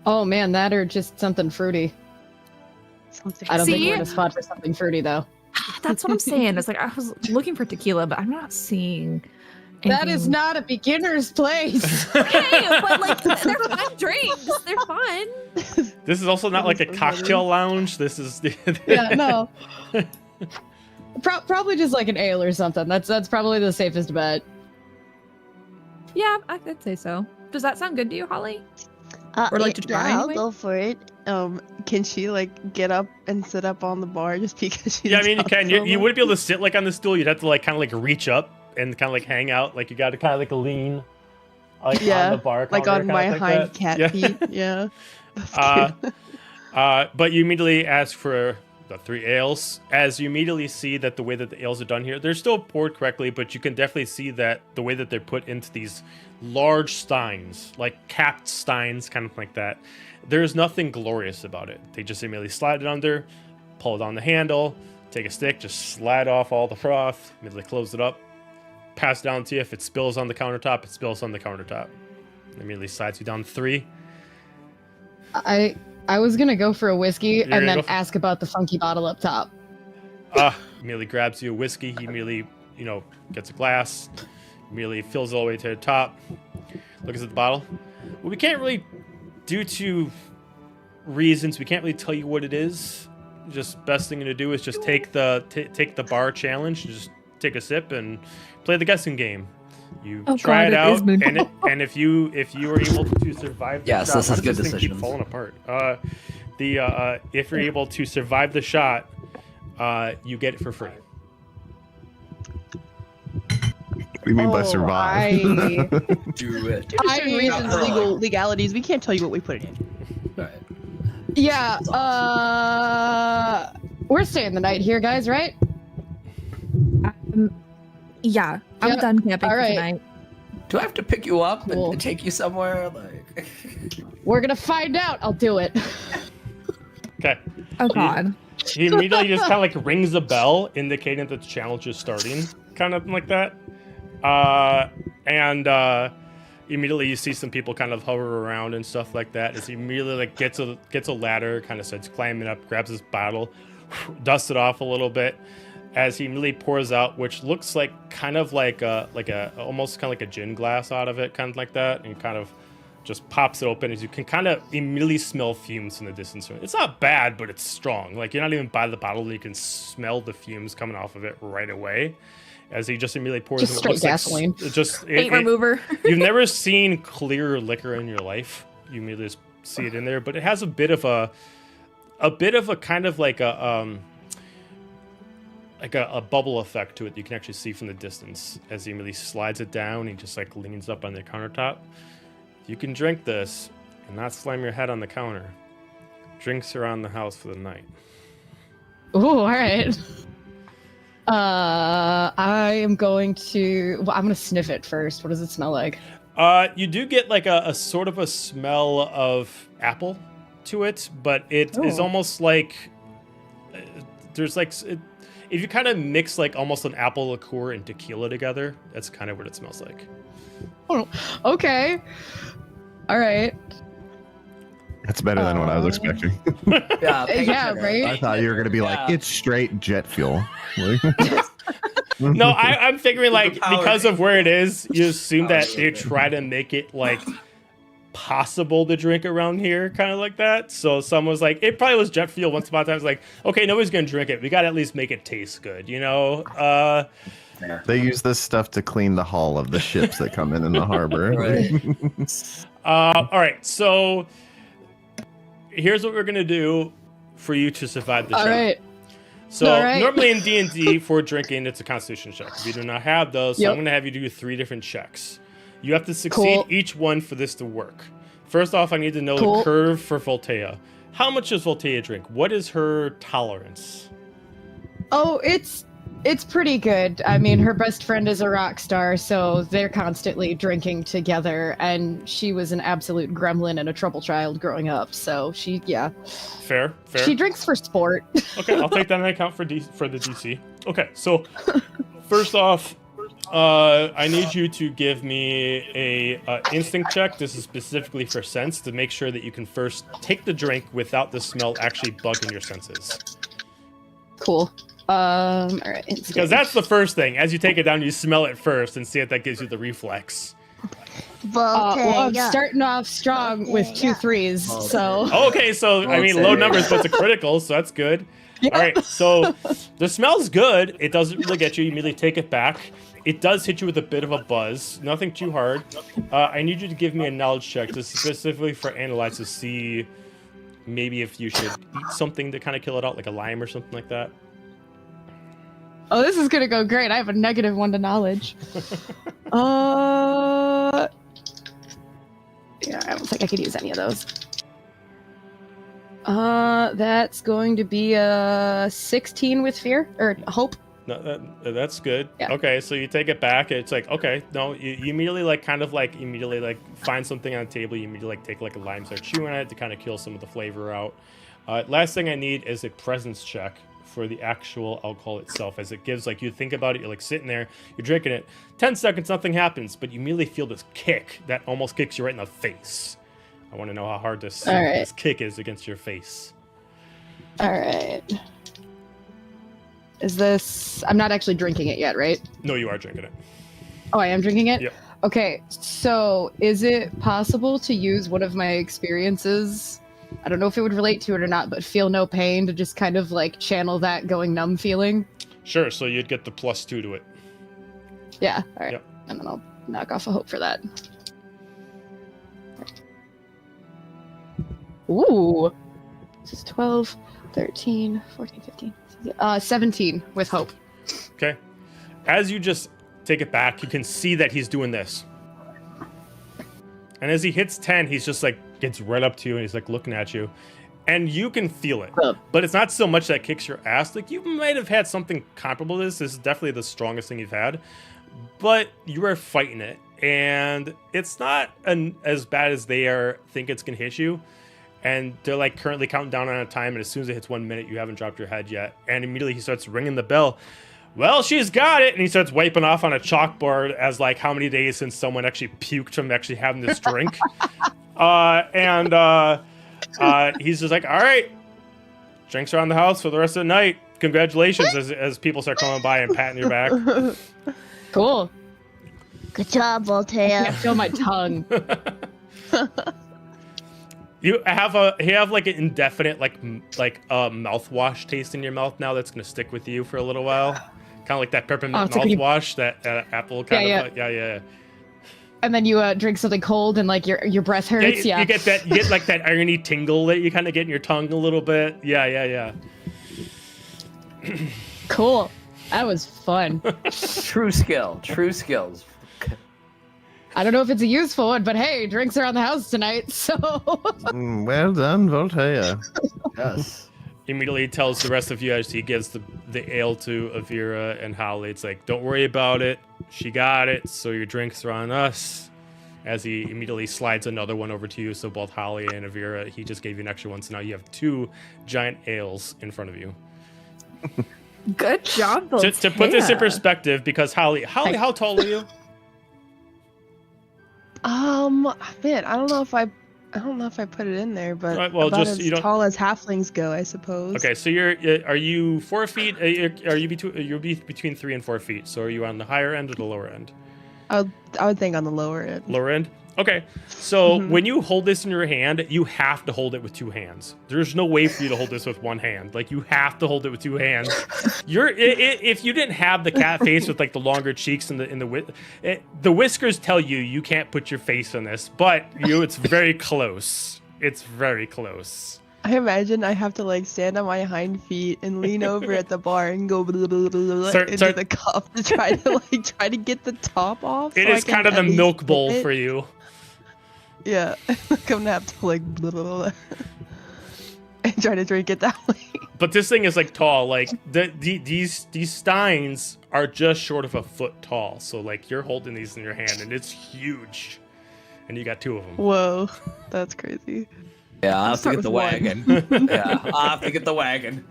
Oh man, that or just something fruity. something. I don't think See? we're in a spot for something fruity though. That's what I'm saying. It's like I was looking for tequila, but I'm not seeing. That is anything. not a beginner's place. Okay, but like they're fun drinks. They're fun. This is also not like a cocktail lounge. This is Yeah, no. Probably just like an ale or something. That's probably the safest bet. Yeah, I'd say so. Does that sound good to you, Holly? Or like to try yeah, anyway? I'll go for it. Can she like get up and sit up on the bar just because she's Yeah, I mean you up can. so You much? wouldn't be able to sit like on the stool. You'd have to like kind of like reach up and kind of like hang out. Like you got to kind of like lean, like Yeah, on the bar like counter, on kinda my like hind that. cat Yeah. feet. Yeah. That's cute. But you immediately ask for the 3 ales. As you immediately see that the way that the ales are done here, they're still poured correctly, but you can definitely see that the way that they're put into these large steins, like capped steins, kind of like that, there's nothing glorious about it. They just immediately slide it under, pull it on the handle, take a stick, just slide off all the froth, immediately close it up, pass it down to you. If it spills on the countertop, it spills on the countertop. Immediately slides you down 3. I was gonna go for a whiskey You're and gonna then go for- ask about the funky bottle up top. Immediately grabs you a whiskey. He immediately, gets a glass. Immediately fills it all the way to the top. Looks at the bottle. Well, we can't really, due to reasons, we can't really tell you what it is. Just best thing to do is just take the bar challenge. Just take a sip and play the guessing game. You try it out, and if you are able to survive the shot, this is good thing keep decisions. falling apart. If you're able to survive the shot, you get it for free. What do you mean by survive? Do it. Due to certain reasons, legalities, we can't tell you what we put in. Right. Yeah, we're staying the night here, guys, right? Yeah, I'm Yep. done camping All for right. tonight. Do I have to pick you up Cool. and take you somewhere? Like, We're gonna find out. I'll do it. Okay. Oh God. He immediately just kind of like rings a bell, indicating that the challenge is starting, kind of like that. And immediately you see some people kind of hover around and stuff like that. As he immediately like gets a ladder, kind of starts climbing up, grabs his bottle, dusts it off a little bit. As he immediately pours out, which looks like kind of like a almost kind of like a gin glass out of it, kind of like that, and kind of just pops it open. As you can kind of immediately smell fumes from the distance. It's not bad, but it's strong. Like you're not even by the bottle, and you can smell the fumes coming off of it right away. As he just immediately pours Just it straight looks gasoline. Paint remover. You've never seen clear liquor in your life. You immediately just see it in there, but it has a bit of a kind of like a bubble effect to it. You can actually see from the distance as he immediately slides it down. He just like leans up on the countertop. You can drink this and not slam your head on the counter. Drinks around the house for the night. Ooh, all right. I am going to. Well, I'm gonna sniff it first. What does it smell like? You do get like a sort of a smell of apple to it, but it is Oh. almost like there's like if you kind of mix like almost an apple liqueur and tequila together, that's kind of what it smells like. Oh, okay. All right. That's better than what I was expecting. yeah, Yeah, right? I thought you were gonna be like, it's straight jet fuel. No, I'm figuring like Power. because of where it is, you assume that they try to make it like possible to drink around here, kind of like that. So someone was like, it probably was jet fuel once upon a time. It's like, okay, nobody's gonna drink it. We gotta at least make it taste good, you know? They use this stuff to clean the hull of the ships that come in the harbor. Right. All right, so here's what we're gonna do for you to survive the All show. right. So All right. normally in D&D for drinking, it's a Constitution check. If you do not have those, so Yep. I'm gonna have you do 3 different checks. You have to succeed Cool. each one for this to work. First off, I need to know Cool. the curve for Voltea. How much does Voltea drink? What is her tolerance? Oh, it's pretty good. I mean, her best friend is a rock star, so they're constantly drinking together, and she was an absolute gremlin and a trouble child growing up. So yeah, Fair. she drinks for sport. Okay, I'll take that into account for the DC. Okay, so first off, I need you to give me a instinct check. This is specifically for sense to make sure that you can first take the drink without the smell actually bugging your senses. Cool. All right. Because that's the first thing. As you take it down, you smell it first and see if that gives you the reflex. well, I'm Voltea. starting off strong with 2 3s, so. Okay, so I mean, low numbers, but it's a critical, so that's good. Yep. All right, so the smell's good. It doesn't really get you. You immediately take it back. It does hit you with a bit of a buzz. Nothing too hard. I need you to give me a knowledge check, just specifically for analyze to see maybe if you should eat something to kind of kill it out, like a lime or something like that. Oh, this is gonna go great. I have a -1 to knowledge. Yeah, I don't think I could use any of those. That's going to be a 16 with fear or hope. No, that's good. Yeah. Okay, so you take it back. It's like, okay, no, you immediately like immediately like find something on the table. You immediately like take like a lime, start chewing on it to kind of kill some of the flavor out. Last thing I need is a presence check for the actual alcohol itself, as it gives like you think about it. You're like sitting there, you're drinking it. 10 seconds, nothing happens, but you immediately feel this kick that almost kicks you right in the face. I want to know how hard this kick is against your face. All right. Is this? I'm not actually drinking it yet, right? No, you are drinking it. Oh, I am drinking it? Yep. Okay, so is it possible to use one of my experiences? I don't know if it would relate to it or not, but feel no pain to just kind of like channel that going numb feeling? Sure, so you'd get the +2 to it. Yeah, all right. Yep. And then I'll knock off a hope for that. Ooh. This is 12, 13, 14, 15, 17 with hope. Okay. As you just take it back, you can see that he's doing this. And as he hits 10, he's just like gets right up to you and he's like looking at you. And you can feel it. But it's not so much that kicks your ass. Like you might have had something comparable to this. This is definitely the strongest thing you've had. But you are fighting it. And it's not as bad as they think it's going to hit you. And they're like currently counting down on a time. And as soon as it hits 1 minute, you haven't dropped your head yet. And immediately he starts ringing the bell. Well, she's got it. And he starts wiping off on a chalkboard as like how many days since someone actually puked from actually having this drink. He's just like, all right, drinks around the house for the rest of the night. Congratulations, as people start coming by and patting your back. Cool. Good job, I Voltaire. can't feel my tongue. You have like an indefinite like mouthwash taste in your mouth now that's gonna stick with you for a little while. Kind of like that peppermint mouthwash, that apple kind of. Yeah. And then you drink something cold and like your breath hurts. You get like that irony tingle that you kind of get in your tongue a little bit. Yeah. Cool. That was fun. True skills. I don't know if it's a useful one, but hey, drinks are on the house tonight, so. Well done, Voltaire. Yes. Immediately tells the rest of you as he gives the ale to Avira and Holly. It's like, don't worry about it. She got it, so your drinks are on us. As he immediately slides another one over to you, so both Holly and Avira, he just gave you an extra one, so now you have 2 giant ales in front of you. Good job, Voltaire. To put this in perspective, because Holly, how tall are you? Man, I don't know if I put it in there, but Right, well, about just- as you don't- tall as halflings go, I suppose. Okay, so are you 4 feet? Are you between 3 and 4 feet? So are you on the higher end or the lower end? I would think on the lower end. Lower end. Okay, so when you hold this in your hand, you have to hold it with 2 hands. There's no way for you to hold this with 1 hand. Like you have to hold it with 2 hands. If you didn't have the cat face with like the longer cheeks and the whiskers tell you can't put your face on this, but it's very close. It's very close. I imagine I have to like stand on my hind feet and lean over at the bar and go blah, blah, blah, blah, into the cup to try to get the top off. It so is I can kind of the at least milk bowl dip it. for you. Yeah, I'm gonna have to like blah, blah, blah, and try to drink it that way. But this thing is like tall. Like these steins are just short of a foot tall. So like you're holding these in your hand and it's huge, and you got 2 of them. Whoa, that's crazy. Yeah, I'll have to start get the with one. wagon. Yeah, I'll have to get the wagon.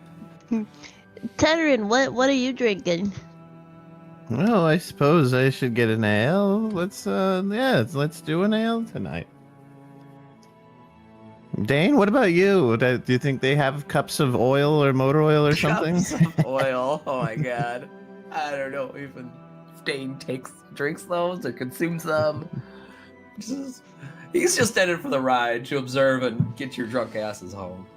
Teterin, what are you drinking? Well, I suppose I should get an ale. Let's do an ale tonight. Dane, what about you? Do you think they have cups of oil or motor oil or something? Cups of oil. Oh my god. I don't know even if Dane drinks those or consumes them. He's just in it for the ride to observe and get your drunk asses home.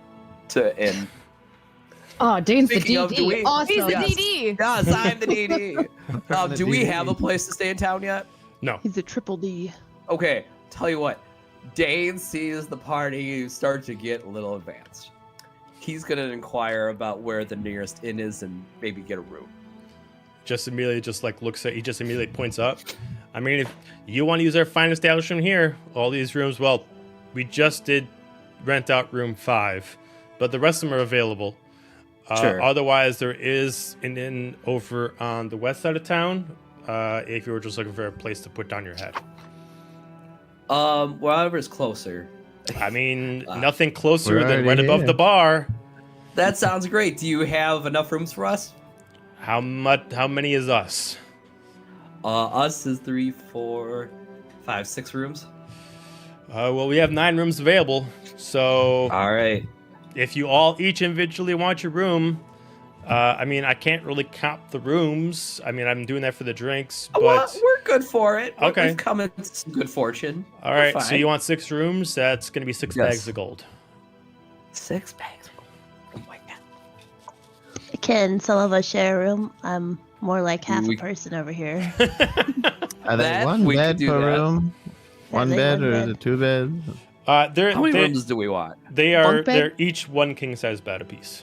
Oh, Dane's Speaking the of, DD. do we- Awesome. He's the Yes. DD. Yes, I'm the DD. Do we have a place to stay in town yet? No. He's a triple D. Okay, tell you what. Dane sees the party start to get a little advanced. He's gonna inquire about where the nearest inn is and maybe get a room. just immediately he just immediately points up. I mean, if you want to use our fine establishment here, all these rooms, well, we just did rent out room 5, but the rest of them are available. Sure. Otherwise, there is an inn over on the west side of town. If you were just looking for a place to put down your head. Wherever's closer. I mean, nothing closer We're than right already above here. the bar. That sounds great. Do you have enough rooms for us? How many is us? Us is 3, 4, 5, 6 rooms. Well, we have 9 rooms available. So All right. if you all each individually want your room, I mean, I can't really count the rooms. I mean, I'm doing that for the drinks, but Well, we're good for it. Okay. We've come into some good fortune. all We're right. So fine. you want 6 rooms? That's going to be 6 Yes. bags of gold. 6 bags. Oh my god. Can some of us share a room? I'm more like half We- a person over here. Are they That, one we could bed do per that. room? One they bed one or bed. is it 2 beds? They're How many they, rooms do we want? they are Bunk bed? they're each 1 king size bed apiece.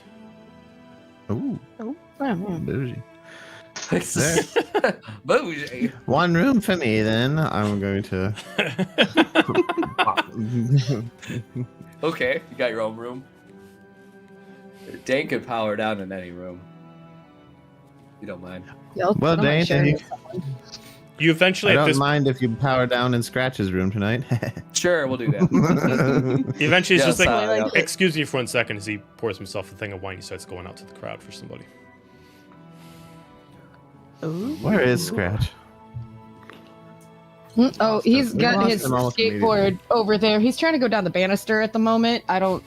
Ooh, bougie. Bougie. One room for me, then. I'm going to. Okay, you got your own room. Dane can power down in any room. You don't mind. Well, Dane, You eventually I at don't this mind if you power down in Scratch's room tonight. Sure, we'll do that. eventually it's just Yes, like, yeah. excuse me for 1 second as he pours himself a thing of wine. He starts going out to the crowd for somebody. Where is Scratch? Oh, he's We got lost his him almost skateboard over there. He's trying to go down the banister at the moment. I don't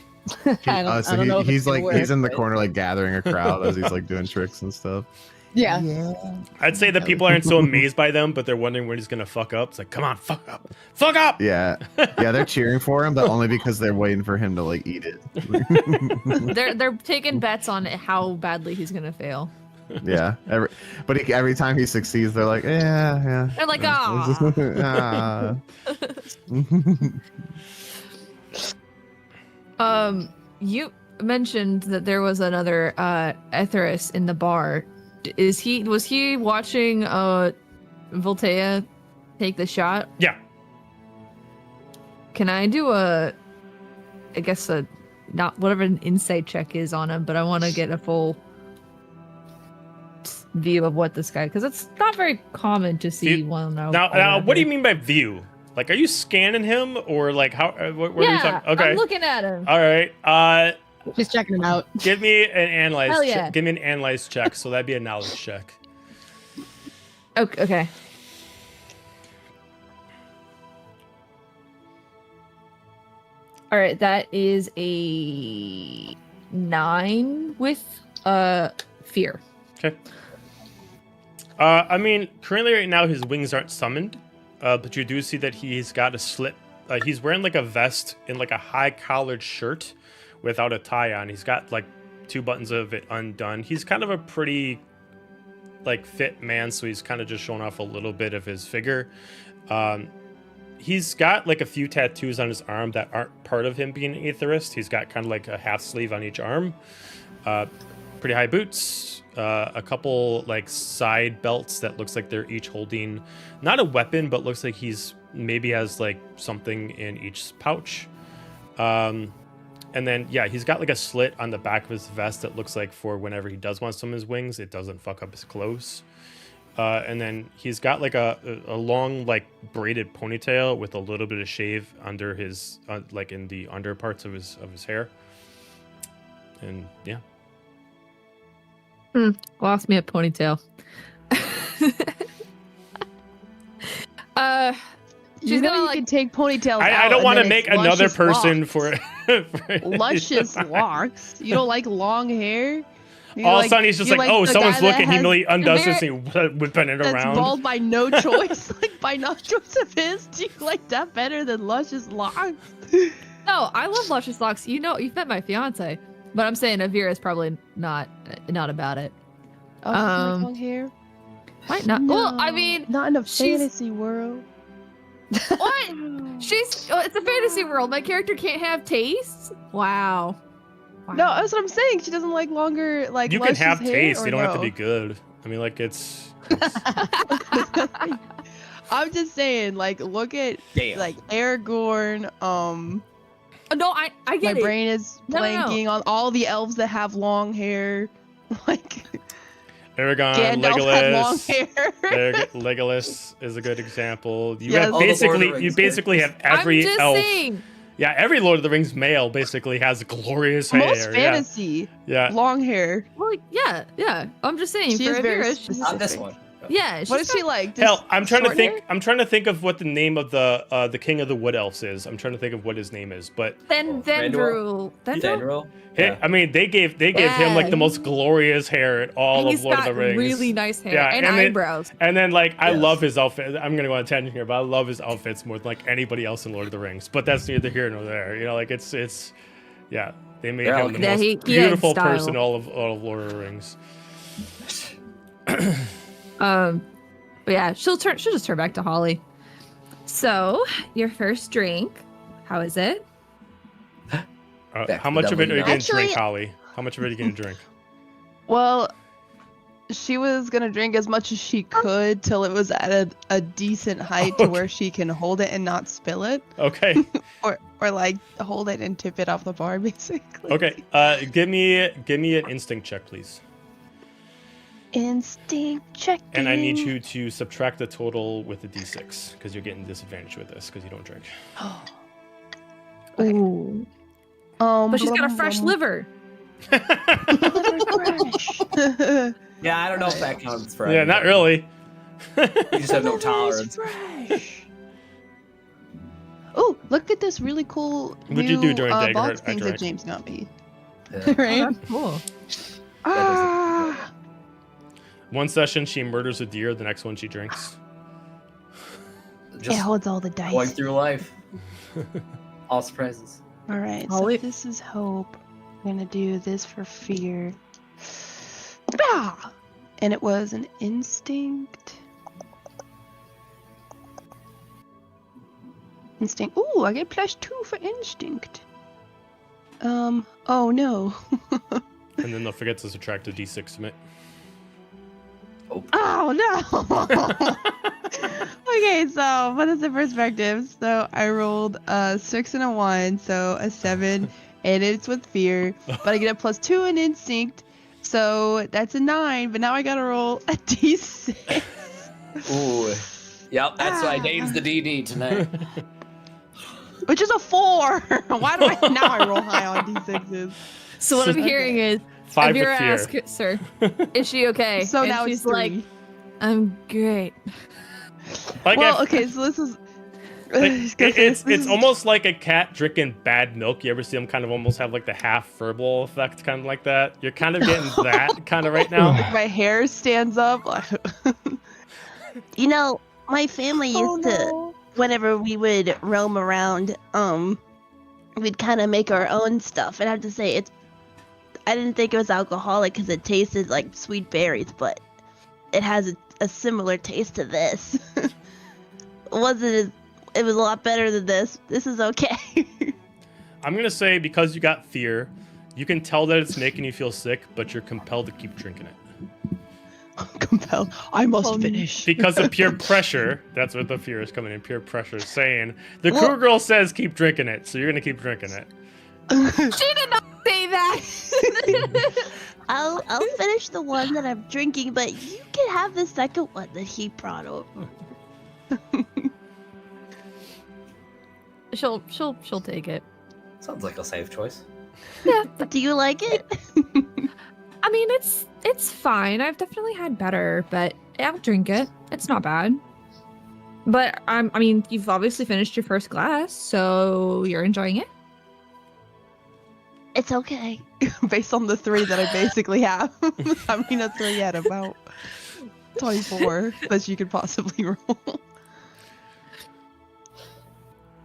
I don't know. if He's it's gonna like work, he's in the but- corner like gathering a crowd as he's like doing tricks and stuff. Yeah. I'd say that people aren't so amazed by them, but they're wondering when he's gonna fuck up. It's like, come on, fuck up, fuck up. Yeah, they're cheering for him, but only because they're waiting for him to like eat it. They're taking bets on how badly he's gonna fail. Yeah, every time he succeeds, they're like, yeah. They're like, ah. Ah. You mentioned that there was another Etheris in the bar. Was he watching Voltea take the shot? Yeah. Can I do not whatever an insight check is on him, but I want to get a full view of what this guy, because it's not very common to see one. Now, what do you mean by view? Like, are you scanning him or like how? What are you talking? Okay. I'm looking at him. All right. Just checking him out. Give me an analyze. Hell yeah. Give me an analyze check. So that'd be a knowledge check. Okay. All right, that is a 9 with fear. Okay. I mean, currently right now his wings aren't summoned, but you do see that he's got a slit. He's wearing like a vest and like a high collared shirt without a tie on. He's got like 2 buttons of it undone. He's kind of a pretty like fit man, so he's kind of just showing off a little bit of his figure. He's got like a few tattoos on his arm that aren't part of him being an aetherist. He's got kind of like a half sleeve on each arm. Pretty high boots, a couple like side belts that looks like they're each holding not a weapon, but looks like he's maybe has like something in each pouch. And then he's got like a slit on the back of his vest that looks like for whenever he does want some of his wings, it doesn't fuck up his clothes. And then he's got like a long like braided ponytail with a little bit of shave under his like in the under parts of his hair. And yeah. Lost me a ponytail. She's gonna like take ponytails. I don't want to make another person for luscious locks. You don't like long hair? All of a sudden he's just like, oh, the someone's guy that looking. He has immediately undoes very- this and he whipping it That's around. bald by no choice. Like by no choice of his. Do you like that better than luscious locks? No, I love luscious locks. You know, you've met my fiance, but I'm saying Avira is probably not about it. Oh, she like long hair? Might not. Well, I mean, not in a she's- fantasy world. what? It's a fantasy world. My character can't have tastes. Wow. No, that's what I'm saying. She doesn't like longer, like You can luscious have hair, taste. or You don't have to no? be good. I mean, like it's I'm just saying, like, look at Damn. like Aragorn. No, I My get it. brain is No. blanking on all the elves that have long hair. Like Aragorn, Gandalf had long Legolas. hair. Legolas is a good example. You Yes. have All the Lord of the you Rings basically have characters. every I'm just elf. saying. Yeah, every Lord of the Rings male basically has glorious hair. Most fantasy, Yeah. long hair. Well, yeah. I'm just saying. She for is very Avira, she's- Not this specific. one. Yeah. What she's is she like? Hell, Just I'm trying to short think. hair? I'm trying to think of what the name of the king of the wood elves is. I'm trying to think of what his name is, but Thendril. Thendril? I mean, they gave him like the Yeah. most glorious hair in all He's of Lord of got the Rings. really nice hair Yeah, and then- eyebrows. And then like I Yes. love his outfit. I'm gonna go on a tangent here, but I love his outfits more than like anybody else in Lord of the Rings. But that's neither here nor there. You know, like it's yeah. They made They're him all- the Yeah, most he had beautiful style. person in all of Lord of the Rings. But yeah, she'll just turn back to Holly. So, your first drink, how is it? Back How to much of it are you doubling gonna down. drink, Actually- Holly? How much of it are you gonna drink? Well, she was gonna drink as much as she could till it was at a decent height to where she can hold it and not spill it, Okay. or like hold it and tip it off the bar, basically. Okay. Give me an instinct check, please. Instinct check. And I need you to subtract the total with the d6 because you're getting disadvantage with this because you don't drink. Ooh. But she's got a fresh liver. Yeah, I don't know if that counts for Yeah, not really. You just have no tolerance. Oh, look at this really cool What'd you do new, during Daggerheart box I things that drank? James got me. Yeah. Right? Oh, cool. Ah. One session she murders a deer, the next one she drinks. It Just holds all the dice. going through life. All surprises. All right, Holly- so this is hope. I'm gonna do this for fear. Bah! And it was an instinct. Instinct. Ooh, I get +2 for instinct. Oh no. And then don't forget to subtract a d6 from it. Oh no. Okay, so put this in perspective. So I rolled a 6 and a 1, so a 7, and it's with fear. But I get a +2 in instinct, so that's a 9. But now I gotta roll a d6. Ooh. Yep, that's why Dave's the DD tonight. Which is a 4. Why do I now I roll high on d6s? So what I'm Okay. hearing is, Five Avira with fear. asks her, is she okay? So and now she's it's 3. like, I'm great. Like Well, if- okay, so this is. like, it's This is- almost like a cat drinking bad milk. You ever see them kind of almost have like the half verbal effect, kind of like that? You're kind of getting that kind of right now. my hair stands up. You know, my family Oh, used to, whenever we would roam around, we'd kind of make our own stuff. And I have to say, I didn't think it was alcoholic because it tasted like sweet berries, but it has a similar taste to this. It was a lot better than this. This is okay. I'm gonna say because you got fear, you can tell that it's making you feel sick, but you're compelled to keep drinking it. Compelled. I must finish. Because of peer pressure, that's what the fear is coming in. Peer pressure is saying the Well- cool girl says keep drinking it, so you're gonna keep drinking it. She did not say that. I'll finish the one that I'm drinking, but you can have the second one that he brought over. She'll take it. Sounds like a safe choice. Yeah. Do you like it? I mean, it's fine. I've definitely had better, but I'll drink it. It's not bad. But I mean, you've obviously finished your first glass, so you're enjoying it. It's okay. Based on the 3 that I basically have. I mean, that's 3 out of about 24 that you could possibly roll.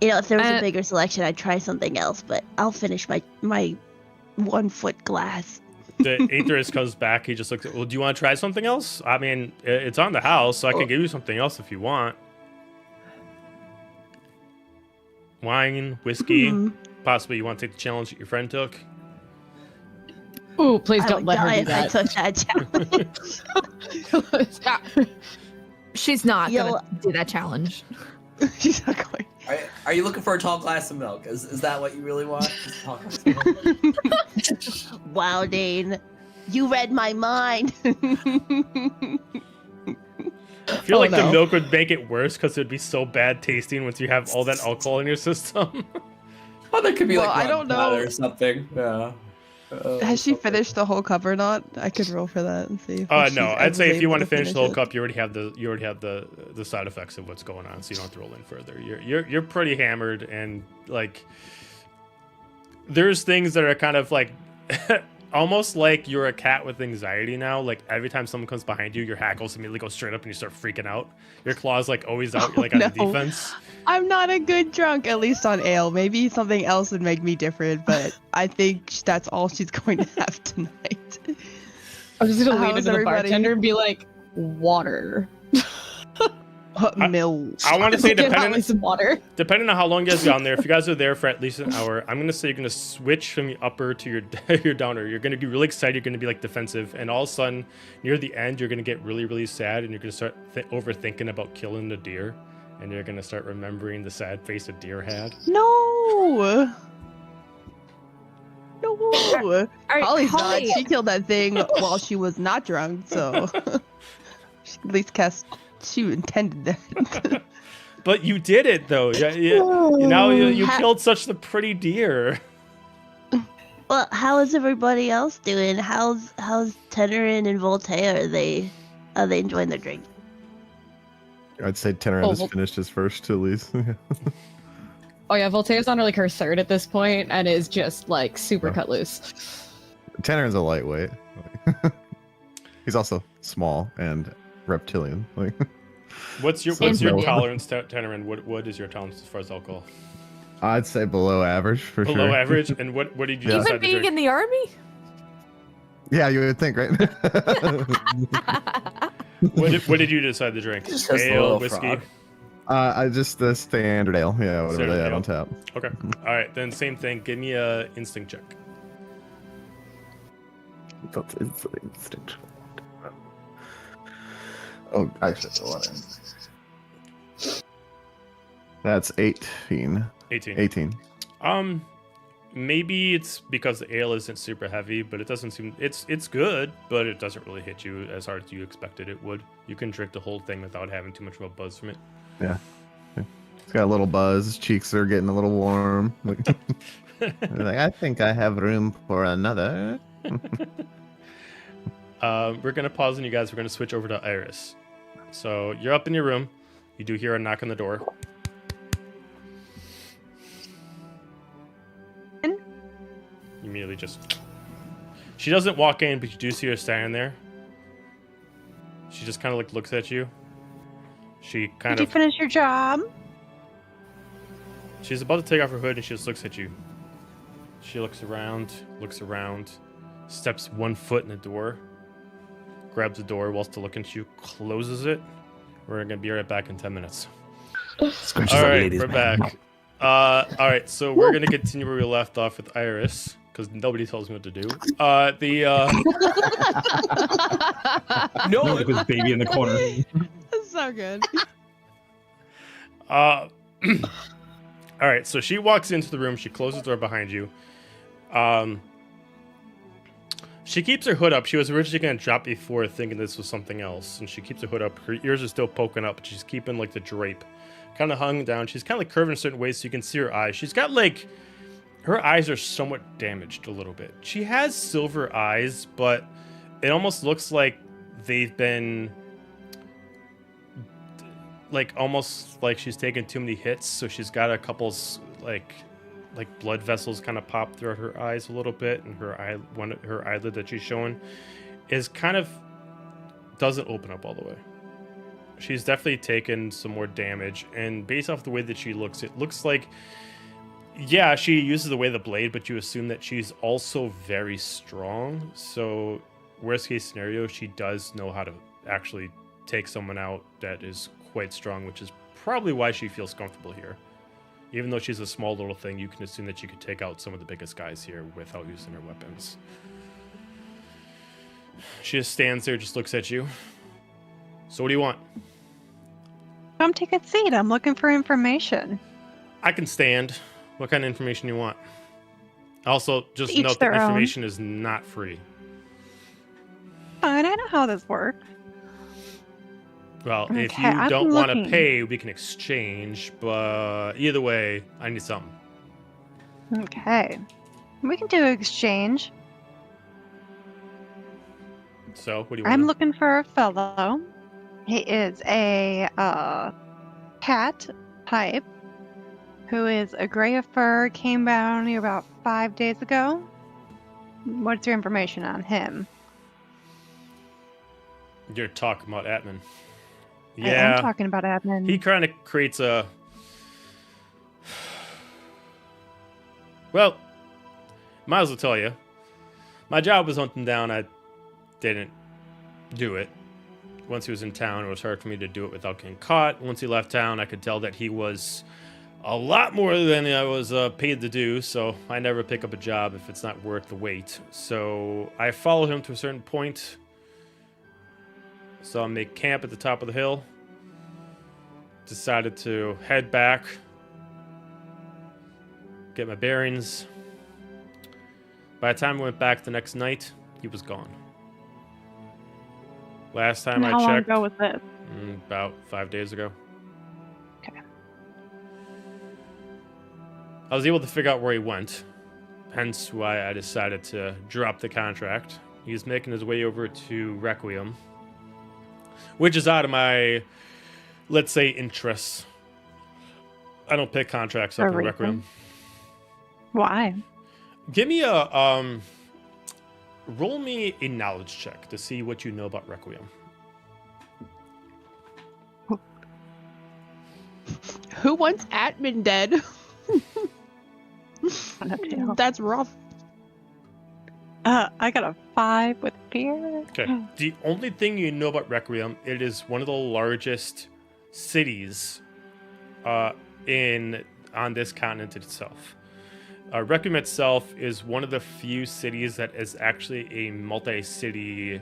You know, if there was a bigger selection, I'd try something else, but I'll finish my 1 foot glass. The Aetherist comes back. He just looks at, well, do you want to try something else? I mean, it's on the house, so I can give you something else if you want. Wine, whiskey. Possibly you want to take the challenge that your friend took. Ooh, please I don't would let her die do if I that. took that challenge. She's not Yo- gonna do that challenge. She's not going. Are you looking for a tall glass of milk? Is that what you really want? Just a tall glass of milk? Wow, Dane. You read my mind. I feel Oh, like the no. milk would make it worse because it would be so bad tasting once you have all that alcohol in your system. Oh, there could be Well, like I don't rum powder know. or something. Yeah. Has she finished the whole cup or not? I could roll for that and see. If No, she's I'd say if you able want to finish the whole it. cup, you already have the side effects of what's going on, so you don't have to roll in further. You're pretty hammered, and like there's things that are kind of like almost like you're a cat with anxiety now. Like every time someone comes behind you, your hackles immediately go straight up and you start freaking out. Your claws like always out. You're like on the no. defense. I'm not a good drunk, at least on ale. Maybe something else would make me different, but I think that's all she's going to have tonight. I'm just gonna lean How's into the everybody? bartender and be like, water. Milk. I want to say Get depending Holly some water. on how long you guys got on there, if you guys are there for at least an hour, I'm gonna say you're gonna switch from your upper to your downer. You're gonna be really excited. You're gonna be like defensive, and all of a sudden, near the end, you're gonna get really, really sad, and you're gonna start overthinking about killing the deer, and you're gonna start remembering the sad face a deer had. No. No. All right, Holly's Holly, not. She killed that thing while she was not drunk, so she at least cast. She intended that. But you did it though. Now you killed such the pretty deer. Well, how is everybody else doing? How's Tenerin and Voltaire? Are they enjoying their drink? I'd say Tenerin has finished his first at least. Oh yeah, Voltaire's on like her third at this point and is just like super cut loose. Tenerin's a lightweight. He's also small and reptilian. Like, What's your tolerance, Tenerin? What is your tolerance as far as alcohol? I'd say below average for sure. Below average. And what did you even decide to being drink? in the army? Yeah, you would think, right? What did you decide to drink? Just has the Ale, little whiskey. frog. I just the standard ale. Yeah, whatever Standard they had ale. on tap. Okay. All right. Then same thing. Give me a instinct check. That's instinct. Oh, I should have one in. That's 18. 18. 18. Maybe it's because the ale isn't super heavy, but it doesn't seem it's good, but it doesn't really hit you as hard as you expected it would. You can drink the whole thing without having too much of a buzz from it. Yeah. It's got a little buzz. His cheeks are getting a little warm. Like, I think I have room for another. We're gonna pause on you guys. We're gonna switch over to Iris. So you're up in your room. You do hear a knock on the door. You immediately just. She doesn't walk in, but you do see her standing there. She just kind of like looks at you. She kind Did you of. finish your job? She's about to take off her hood, and she just looks at you. She looks around, steps 1 foot in the door, grabs the door while still looking at you, closes it. We're gonna be right back in 10 minutes. Scrunches All up right, ladies, we're man. back. All right, so we're gonna continue where we left off with Iris because nobody tells me what to do. No, look at this baby in the corner. That's so good. All right, so she walks into the room. She closes the door behind you. She keeps her hood up. She was originally going to drop before thinking this was something else. And she keeps her hood up. Her ears are still poking up. But she's keeping like the drape kind of hung down. She's kind of like curving in certain ways so you can see her eyes. She's got like, her eyes are somewhat damaged a little bit. She has silver eyes, but it almost looks like they've been like almost like she's taken too many hits. So she's got a couple like blood vessels kind of pop throughout her eyes a little bit, and her eyelid that she's showing is kind of doesn't open up all the way. She's definitely taken some more damage, and based off the way that she looks, it looks like, yeah, she uses the way of the blade, but you assume that she's also very strong. So worst case scenario, she does know how to actually take someone out that is quite strong, which is probably why she feels comfortable here. Even though she's a small little thing, you can assume that she could take out some of the biggest guys here without using her weapons. She just stands there, just looks at you. So what do you want? Come take a seat. I'm looking for information. I can stand. What kind of information you want? Also, just Each note their that own. information is not free. Fine, I know how this works. Well, if Okay, you I've don't been want to looking. pay, we can exchange. But either way, I need something. Okay. We can do an exchange. So, what do you want? I'm looking for a fellow. He is a cat type who is a gray of fur, came down here about 5 days ago. What's your information on him? You're talking about Atman. I am talking about admin. He kind of creates a... Well, might as well tell you. My job was hunting down. I didn't do it. Once he was in town, it was hard for me to do it without getting caught. Once he left town, I could tell that he was a lot more than I was paid to do, so I never pick up a job if it's not worth the wait. So I followed him to a certain point. Saw him make camp at the top of the hill. Decided to head back. Get my bearings. By the time I went back the next night, he was gone. Last time And I how long checked, ago was this? about 5 days ago. Okay. I was able to figure out where he went, hence why I decided to drop the contract. He's making his way over to Requiem, which is out of my, let's say, interests. I don't pick contracts up in reason? Requiem. Why? Give me a roll me a knowledge check to see what you know about Requiem. Who wants Atman dead? That's rough. I got a 5 with fear. Okay. The only thing you know about Requiem, it is one of the largest cities on this continent itself. Requiem itself is one of the few cities that is actually a multi-city,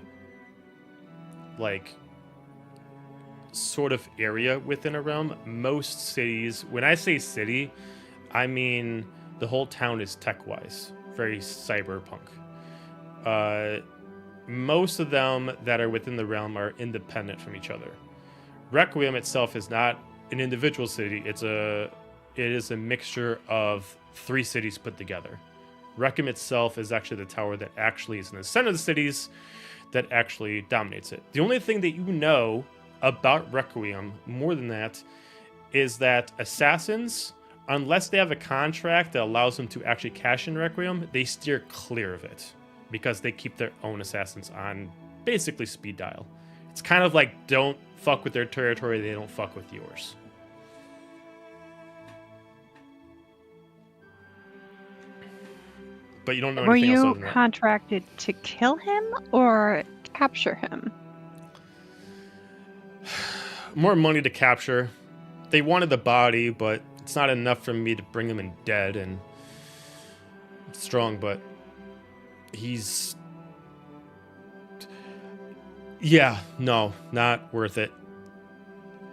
like, sort of area within a realm. Most cities, when I say city, I mean the whole town is tech-wise, very cyberpunk. Most of them that are within the realm are independent from each other. Requiem itself is not an individual city. It is a mixture of 3 cities put together. Requiem itself is actually the tower that actually is in the center of the cities that actually dominates it. The only thing that you know about Requiem, more than that, is that assassins, unless they have a contract that allows them to actually cash in Requiem, they steer clear of it because they keep their own assassins on basically speed dial. It's kind of like, don't fuck with their territory, they don't fuck with yours. But you don't know Were anything else you other than that. contracted to kill him or capture him? More money to capture. They wanted the body, but it's not enough for me to bring him in dead and strong, but he's... Yeah, no, not worth it.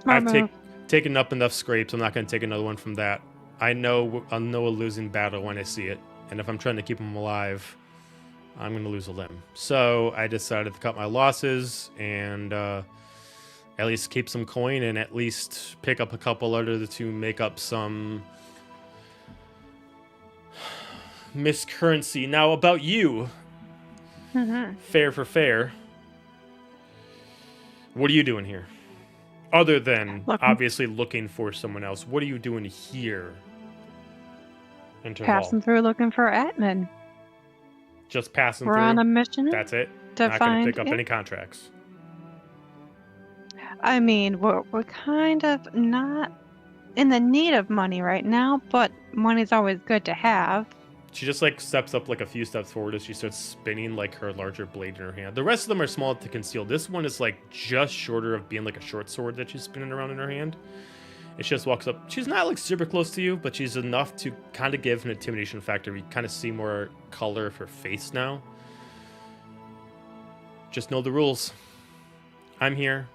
Smart I've move. taken up enough scrapes. I'm not going to take another one from that. I'll know a losing battle when I see it. And if I'm trying to keep him alive, I'm going to lose a limb. So I decided to cut my losses and at least keep some coin and at least pick up a couple others to make up some miscurrency. Now about you, fair for fair, what are you doing here? Other than obviously looking for someone else, what are you doing here? in Tervol? Passing through looking for admin. Just passing We're through. on a mission. That's it. to Not going find to pick up it. any contracts. I mean, we're kind of not in the need of money right now, but money's always good to have. She just like steps up like a few steps forward as she starts spinning like her larger blade in her hand. The rest of them are small to conceal. This one is like just shorter of being like a short sword that she's spinning around in her hand. And she just walks up. She's not like super close to you, but she's enough to kind of give an intimidation factor. You kind of see more color of her face now. Just know the rules. I'm here.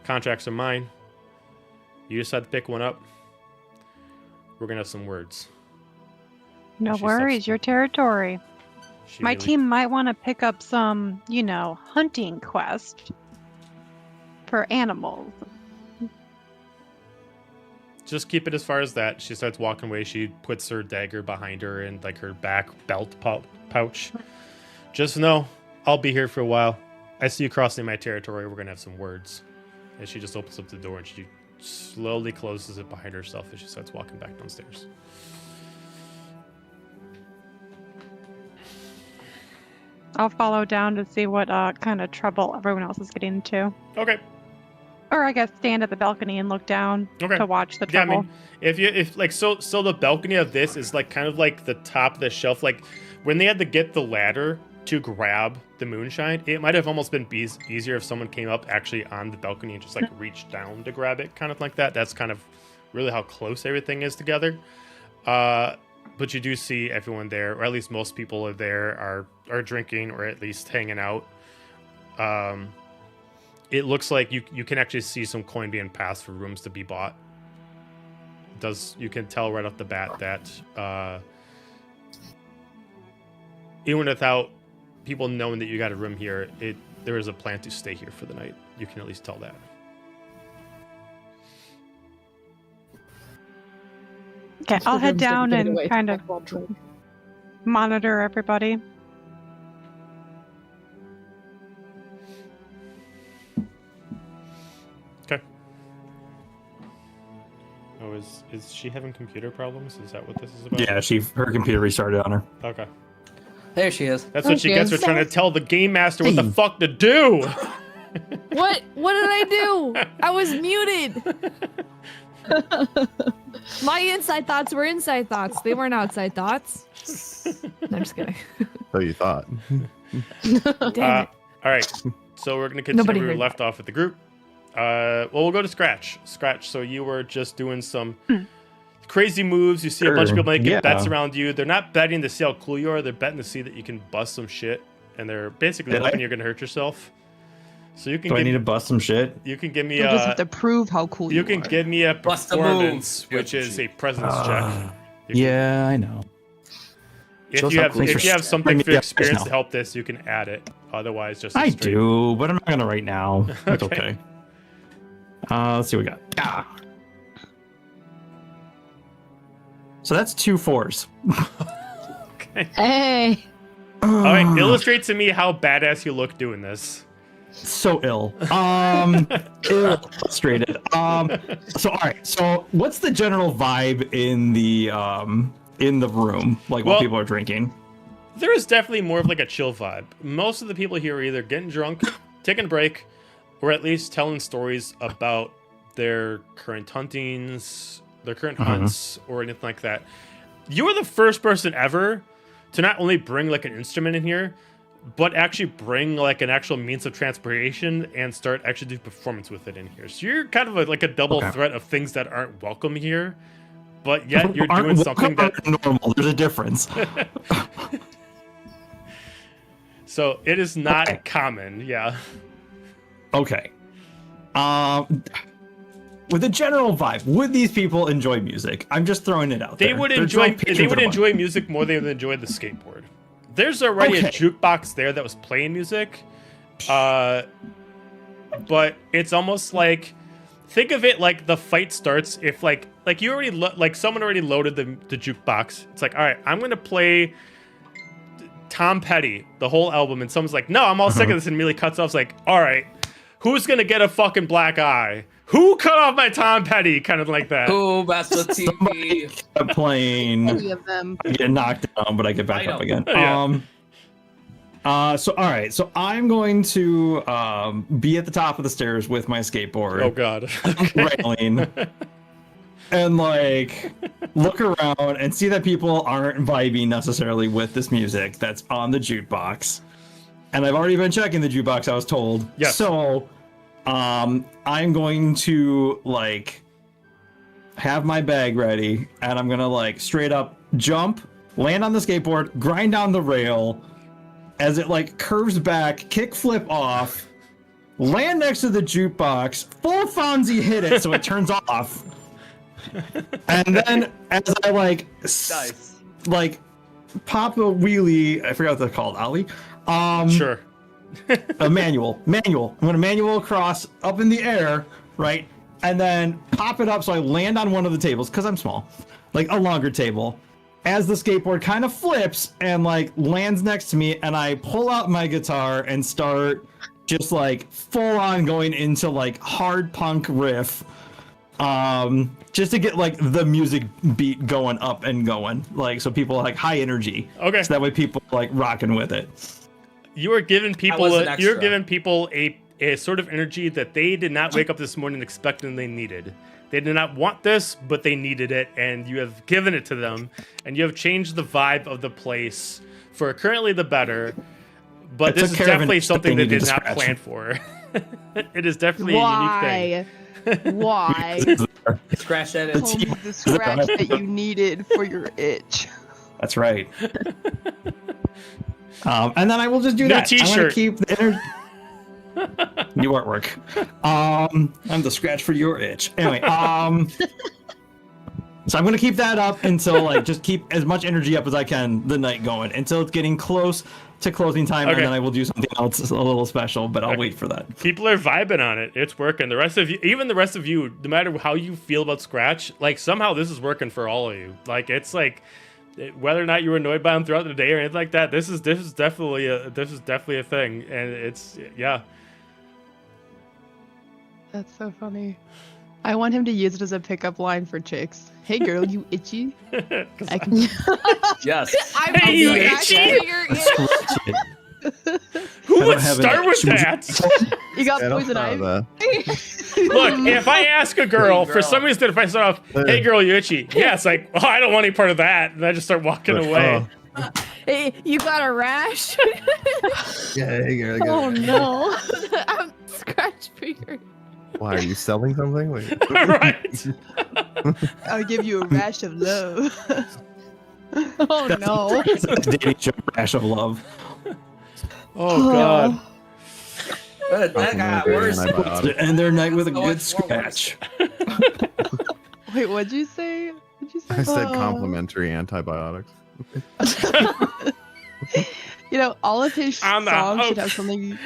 Contracts are mine. You decide to pick one up. We're gonna have some words. No She worries, steps- your territory. She My really- team might want to pick up some, hunting quest for animals. Just keep it as far as that. She starts walking away. She puts her dagger behind her in like her back belt pouch. Just know, I'll be here for a while. I see you crossing my territory. We're gonna have some words. And she just opens up the door and she slowly closes it behind herself as she starts walking back downstairs. I'll follow down to see what kind of trouble everyone else is getting into. Okay. Or I guess stand at the balcony and look down Okay. to watch the Yeah, I trouble. mean, if like so the balcony of this is like kind of like the top of the shelf. Like when they had to get the ladder to grab the moonshine, it might have almost been easier if someone came up actually on the balcony and just like reached down to grab it, kind of like that. That's kind of really how close everything is together. But you do see everyone there, or at least most people are there, are drinking or at least hanging out. It looks like you can actually see some coin being passed for rooms to be bought. You can tell right off the bat that even without people knowing that you got a room here, there is a plan to stay here for the night. You can at least tell that. Okay, I'll The head rooms that you down get and away kind from of while drunk. monitor everybody. Okay. Oh, is she having computer problems? Is that what this is about? Yeah, her computer restarted on her. Okay. There she is. That's There what she she gets for is. trying to tell the game master what the Hey. fuck to do. What did I do? I was muted. My inside thoughts were inside thoughts. They weren't outside thoughts. No, I'm just kidding. So you thought. Damn it. All right. So we're gonna Nobody continue where we heard left off with the group. Well, we'll go to Scratch. Scratch. So you were just doing some crazy moves. You see a bunch of Sure. people making Yeah. bets around you. They're not betting to see how cool you are. They're betting to see that you can bust some shit, and they're basically Did I? hoping you're gonna hurt yourself. So you can Do I give, need to bust some shit? you can give me You just have to prove how cool you you can are. give me a Bust a move. performance, which is a presence check. You can- Yeah, I know. If Shows you how have cool if your you have st- something bring for me up experience now. to help this, you can add it. Otherwise, just a I straight- do, but I'm not gonna right now. It's Okay. okay. Let's see what we got. Ah. So that's 2 4s. Hey, All right, illustrate to me how badass you look doing this. So ill. Illustrated. So all right. So what's the general vibe in the room, like Well- while people are drinking? There is definitely more of like a chill vibe. Most of the people here are either getting drunk, taking a break, or at least telling stories about their current huntings, their current hunts, or anything like that. You are the first person ever to not only bring like an instrument in here, but actually bring like an actual means of transportation and start actually doing performance with it in here. So you're kind of like a double Okay. threat of things that aren't welcome here, but yet you're Aren't doing something that. welcome or normal. There's a difference. So it is not Okay. common, yeah. Okay. With a general vibe, would these people enjoy music? I'm just throwing it out They there. would They're enjoy. drunk They patrons would of enjoy music more than they would enjoy the skateboard. There's already a Okay. jukebox there that was playing music, but it's almost like, think of it like the fight starts if like you already like someone already loaded the jukebox. It's like, all right, I'm gonna play Tom Petty the whole album, and someone's like, no, I'm all sick of this, and immediately cuts off. It's like, all right, who's gonna get a fucking black eye? Who cut off my Tom Petty? Kind of like that. Ooh, Master TV. I'm playing. Any of them. I get knocked down, but I get back I up know. again. Yeah. So all right. So I'm going to be at the top of the stairs with my skateboard, Oh god. railing, and like look around and see that people aren't vibing necessarily with this music that's on the jukebox. And I've already been checking the jukebox, I was told. Yes. So I'm going to like have my bag ready, and I'm gonna like straight up jump, land on the skateboard, grind down the rail, as it like curves back, kickflip off, land next to the jukebox, full Fonzie hit it so it turns off. And then as I Nice. like pop a wheelie, I forgot what they're called, Ollie. Sure. A manual. I'm gonna manual across up in the air, right? And then pop it up so I land on one of the tables, because I'm small. Like a longer table. As the skateboard kind of flips and like lands next to me, and I pull out my guitar and start just like full on going into like hard punk riff. Just to get like the music beat going up and going. Like so people like high energy. Okay. So that way people like rocking with it. You are giving people was an you're extra. giving people a sort of energy that they did not wake up this morning expecting they needed. They did not want this, but they needed it, and you have given it to them, and you have changed the vibe of the place for currently the better. But It's this a is caravan definitely that something they they needed did to not scratch. plan for. It is definitely a unique thing. Why? Scratch that The in. team- The scratch that you needed for your itch. That's right. And then I will just do New that. I'm gonna t-shirt. keep the energy. New artwork. I'm the scratch for your itch. Anyway, so I'm gonna keep that up until like just keep as much energy up as I can the night going until it's getting close to closing time, Okay. and then I will do something else a little special. But I'll wait for that. People are vibing on it. It's working. The rest of you, even the rest of you, no matter how you feel about Scratch, like somehow this is working for all of you. Like it's like whether or not you were annoyed by him throughout the day or anything like that, this is definitely a thing, and it's yeah. That's so funny. I want him to use it as a pickup line for chicks. Hey girl, you itchy? I can... Yes. I'm Hey, you scratching itchy? your itch. Who I would don't have start any- with should we- that? You got Yeah, I don't poison know ivy. that. Look, if I ask a girl, for some reason, if I start off, "Hey girl, you itchy?" Yeah, it's like, oh, I don't want any part of that, and I just start walking away. Hey, you got a rash? Yeah, hey, girl, Oh no. I'm scratch for your. Why are you selling something? Wait. Right. I'll give you a rash of love. Oh no. It's a dating show rash of love. Oh god. That got worse. Antibiotic. To end their night with a So good much more worse. scratch. Wait, what'd you say? What'd you say? I said Oh. complimentary antibiotics. You know, all of his I'm the songs should host. have something.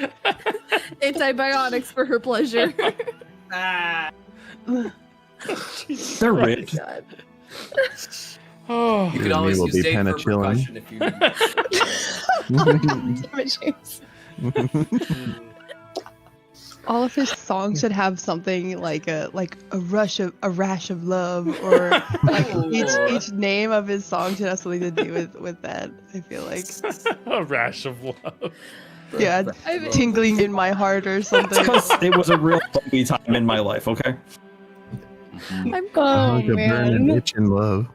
Antibiotics for her pleasure. Ah. They're rich. Oh. You Your can always knee will use be Dave for penicillin. percussion if you need. Damn it, James. All of his songs should have something like a rash of love, or like each name of his song should have something to do with that. I feel like A rash of love. yeah, tingling in my heart or something. Because it was a real bumpy time in my life, okay? I'm Oh Like a burning man. itch in love.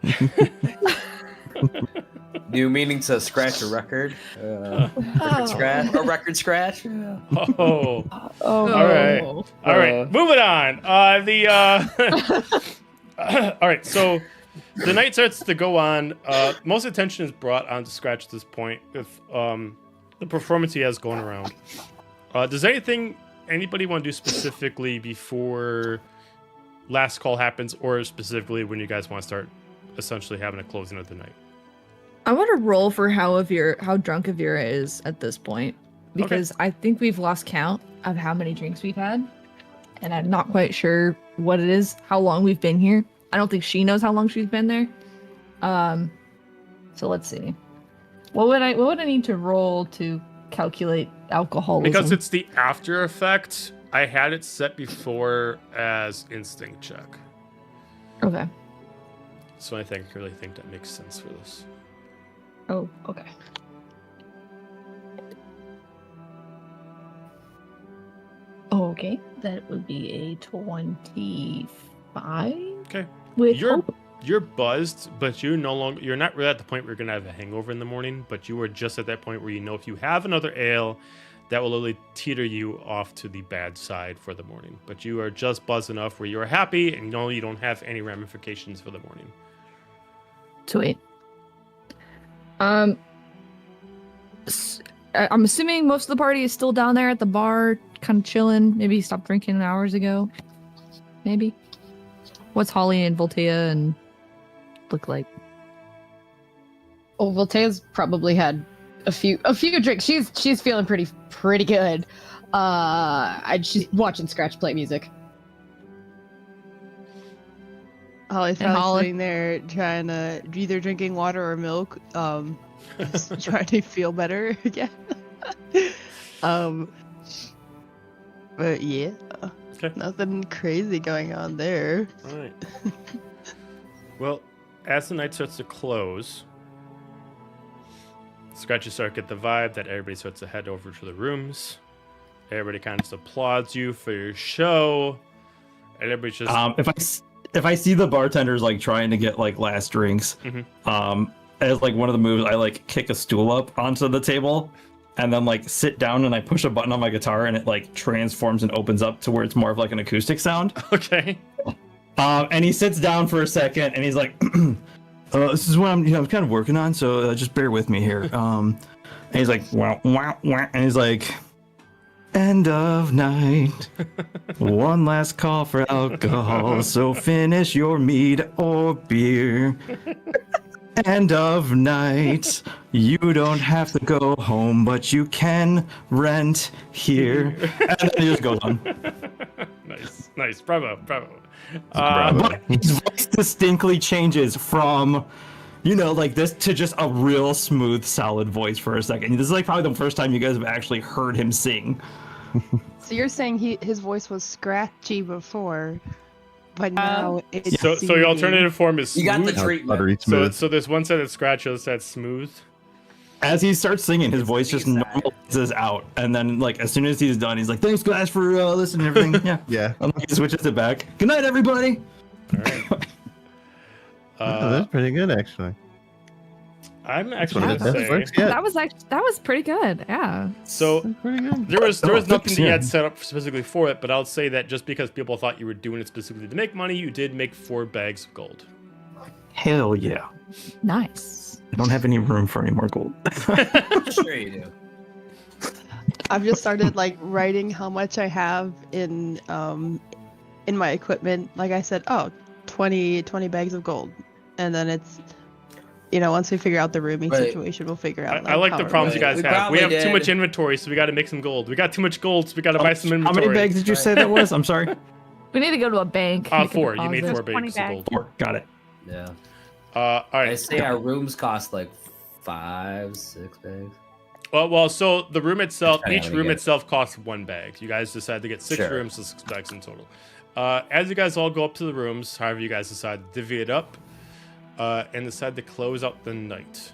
New meaning to scratch a record. Record scratch. A record scratch. Yeah. Oh. Oh. All right. All right. Moving on. All right. So the night starts to go on. Most attention is brought onto Scratch at this point with the performance he has going around. Does anybody want to do specifically before last call happens, or specifically when you guys want to start essentially having a closing of the night? I want to roll for how drunk Avira is at this point, because I think we've lost count of how many drinks we've had, and I'm not quite sure what it is, how long we've been here. I don't think she knows how long she's been there. So let's see. What would I need to roll to calculate alcoholism? Because it's the after effect, I had it set before as instinct check. Okay. So I really think that makes sense for this. Oh, okay. Okay, that would be a 25. Okay. With You're hope. you're buzzed, but you're not really at the point where you're gonna have a hangover in the morning, but you are just at that point where you know if you have another ale, that will literally teeter you off to the bad side for the morning. But you are just buzzed enough where you are happy and you know you don't have any ramifications for the morning. Sweet. I'm assuming most of the party is still down there at the bar, kind of chilling. Maybe he stopped drinking hours ago. Maybe. What's Holly and Voltea and look like? Oh, Voltea's probably had a few drinks. She's feeling pretty good. She's watching Scratch play music. Holly's And probably Holly- sitting there trying to either drinking water or milk, just trying to feel better again. But yeah, Okay. nothing crazy going on there. All right. Well, as the night starts to close, Scratchy start to get the vibe that everybody starts to head over to the rooms. Everybody kind of just applauds you for your show. And everybody's just If I see the bartenders like trying to get like last drinks, as like one of the moves, I like kick a stool up onto the table, and then like sit down and I push a button on my guitar and it like transforms and opens up to where it's more of like an acoustic sound. Okay. And he sits down for a second and he's like, "This is what I'm kind of working on, so just bear with me here." And he's like, "Wow, wow, wow," and he's like, "End of night. One last call for alcohol, so finish your mead or beer. End of night. You don't have to go home, but you can rent here." And then he just goes on. Nice. Bravo. But his voice distinctly changes from, like this to just a real smooth, solid voice for a second. This is like probably the first time you guys have actually heard him sing. So you're saying his voice was scratchy before, but now it's So the alternative form is smooth. You got the treatment. Buttery smooth. So there's one side that's scratchy, other side smooth. As he starts singing, his voice just normalizes out, and then like as soon as he's done, he's like, "Thanks guys for listening and everything." Yeah, Yeah. And he switches it back. Good night, everybody. All right. Oh, that's pretty good, actually. I'm One actually of gonna the best say. works yet. That was pretty good. Yeah. So Pretty good. there was nothing that you yeah. had set up specifically for it, but I'll say that just because people thought you were doing it specifically to make money, you did make 4 bags of gold. Hell yeah! Nice. I don't have any room for any more gold. Sure you do. I've just started like writing how much I have in my equipment. Like I said, 20 bags of gold, and then it's once we figure out the rooming Right. situation, we'll figure out. I like the how problems you we're guys We have. We probably have too did. much inventory, so we got to make some gold. We got too much gold, so we got to buy some How inventory. many bags did you say that was? I'm sorry. We need to go to a bank. make a 4. You made deposit. 4 bags of gold. 4. Got it. Yeah. All I right. say our rooms cost like 5-6 bags. Well, so the room itself, Depending each on what you room get. itself costs 1 bag. You guys decide to get 6 Sure. rooms, so 6 bags in total. As you guys all go up to the rooms, however you guys decide to divvy it up, and decide to close out the night.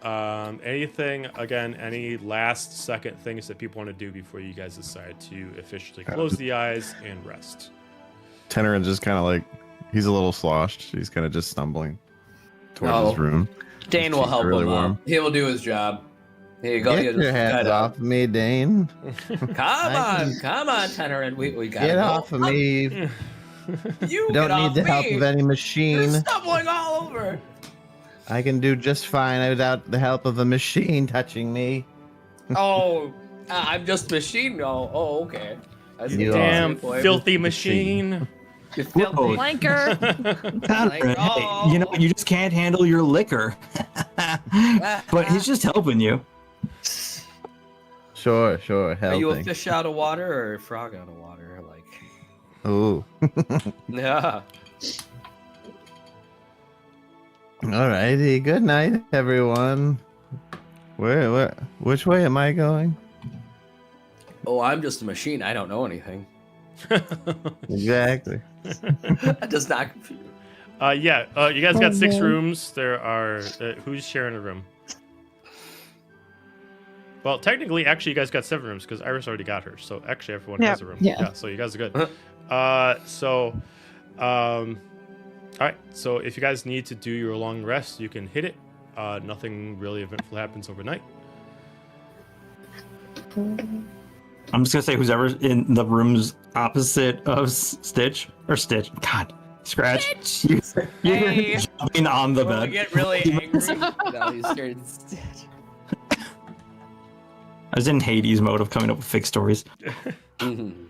Any last second things that people want to do before you guys decide to officially close the eyes and rest? Tenor is just kind of like, he's a little sloshed. He's kind of just stumbling towards his room. Dane will Keep it help really him warm. out. He will do his job. Here you go. Get your hands off me, Dane. Come on, Tenor, and we got Get off of me. You Don't get need off the help me. of any You're machine. stumbling all over. I can do just fine without the help of a machine touching me. Oh, I'm just a machine. Oh, okay. I see. You Damn Boy. filthy machine. You filthy. Whoa. Flanker. Conrad, oh. hey, you just can't handle your liquor. But he's just helping you. Sure, Are you a helping. fish out of water or a frog out of water? Like, Ooh. yeah. Alrighty, good night, everyone. Which way am I going? Oh, I'm just a machine. I don't know anything. Exactly. That does not confuse. You guys got 6 rooms. There are who's sharing a room? Well, technically, actually, you guys got 7 rooms because Iris already got hers. So actually, everyone has a room. Yeah. So you guys are good. All right. So if you guys need to do your long rest, you can hit it. Nothing really eventful happens overnight. I'm just gonna say whoever's in the rooms opposite of Stitch. God, Scratch. Stitch! You're Hey. jumping on the When we bed. get really angry. No, he's scared. I was in Hades mode of coming up with fake stories. Mhm.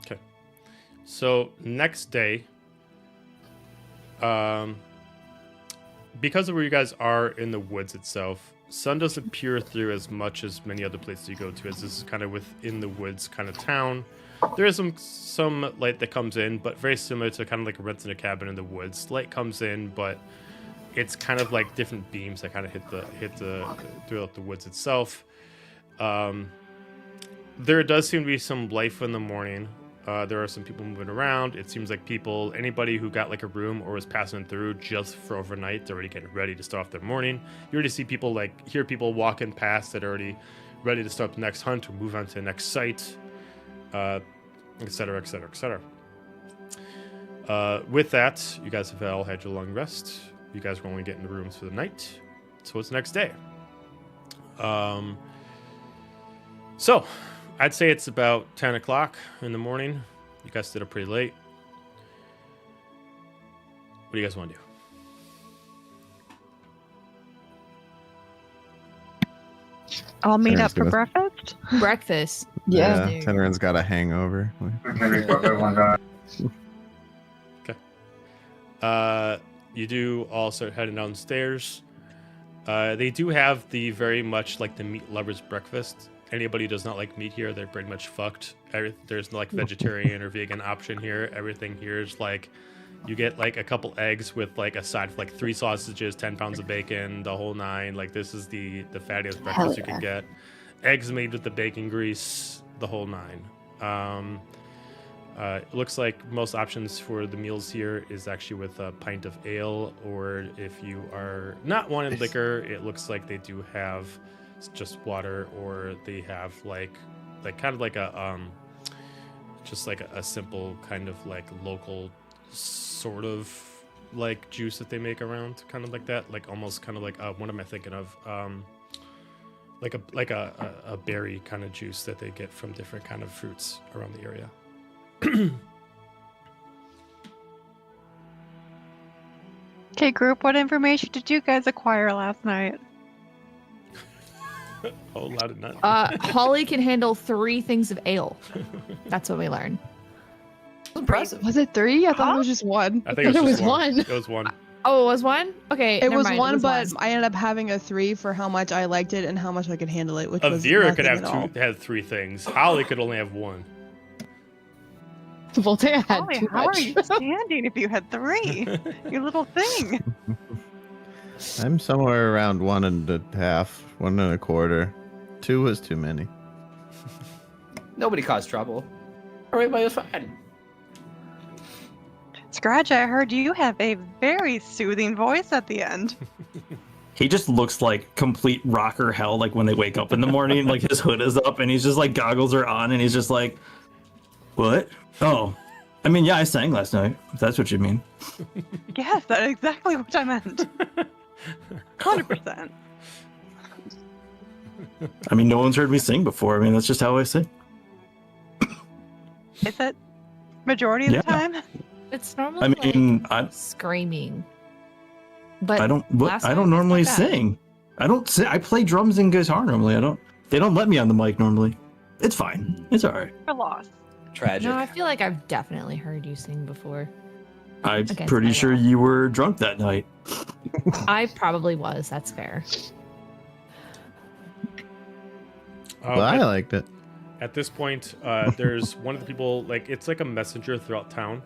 Okay. So next day, because of where you guys are in the woods itself, sun doesn't peer through as much as many other places you go to, as this is kind of within the woods kind of town. There is some light that comes in, but very similar to kind of like renting a cabin in the woods. Light comes in, but it's kind of like different beams that kind of hit the throughout the woods itself. There does seem to be some life in the morning. There are some people moving around. It seems like anybody who got like a room or was passing through just for overnight, they're already getting ready to start off their morning. You already see people hear people walking past that are already ready to start the next hunt or move on to the next site, etc., etc., etc. With that, you guys have all had your long rest. You guys were only getting the rooms for the night, so it's the next day. So I'd say it's about 10 o'clock in the morning. You guys stayed up pretty late. What do you guys want to do? I'll meet Sarah's up for gonna- breakfast. Breakfast. Yeah. Tenerin's got a hangover. You do all start heading downstairs. They do have the very much like the meat lovers breakfast. Anybody who does not like meat here, they're pretty much fucked. There's no like vegetarian or vegan option here. Everything here is like, you get like a couple eggs with like a side of like 3 sausages, 10 pounds of bacon, the whole 9. Like this is the fattiest breakfast you can get. Eggs made with the bacon grease, the whole 9. It looks like most options for the meals here is actually with a pint of ale, or if you are not wanting liquor, it looks like they do have just water, or they have like kind of like a just like a simple kind of like local sort of like juice that they make around, kind of like that, like almost kind of like what am I thinking of? Like a berry kind of juice that they get from different kind of fruits around the area. Okay, group, what information did you guys acquire last night? A whole lot of nothing. Holly can handle 3 things of ale. That's what we learned. Impressive. Was it 3? I thought it was just 1. I think it was, It was one. It was 1. Oh, it was 1? Okay. It never was mind, 1, but one. I ended up having a 3 for how much I liked it and how much I could handle it, which was Avira could nothing have at all. had 3 things. Holly could only have 1. Voltaire had Holly, too how much. are you standing if you had 3? You little thing. I'm somewhere around 1.5, 1.25. 2 was too many. Nobody caused trouble. Everybody was fine. Scratch, I heard you have a very soothing voice at the end. He just looks like complete rocker hell, like when they wake up in the morning, like his hood is up and he's just like goggles are on and he's just like, what? Oh, I mean, yeah, I sang last night, if that's what you mean. Yes, that's exactly what I meant. 100%. I mean, no one's heard me sing before. I mean, that's just how I sing. Is it majority of the time? It's normally I mean, like screaming. But I don't last night normally was not bad. sing. I don't sing. I play drums and guitar normally. They don't let me on the mic normally. It's fine. It's all right. For loss. Tragic. No, I feel like I've definitely heard you sing before. I'm Against pretty my sure will. you were drunk that night. I probably was. That's fair. But I liked it. At this point, there's one of the people, like, it's like a messenger throughout town.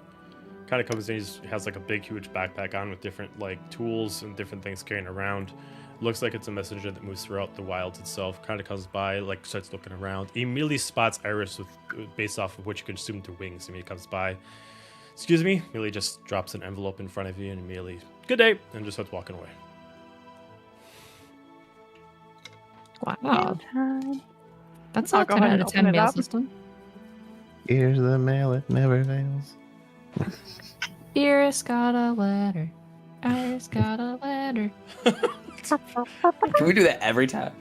Kind of comes in, he has like a big, huge backpack on with different like tools and different things carrying around. Looks like it's a messenger that moves throughout the wilds itself. Kind of comes by, like, starts looking around. He immediately spots Iris based off of what you can assume to wings. I mean, he comes by. Excuse me. Immediately just drops an envelope in front of you and immediately, good day, and just starts walking away. Wow. That's I'll not go 10 ahead out and of open 10 it mail up. system. Here's the mail, it never fails. Iris got a letter. Iris got a letter. Can we do that every time?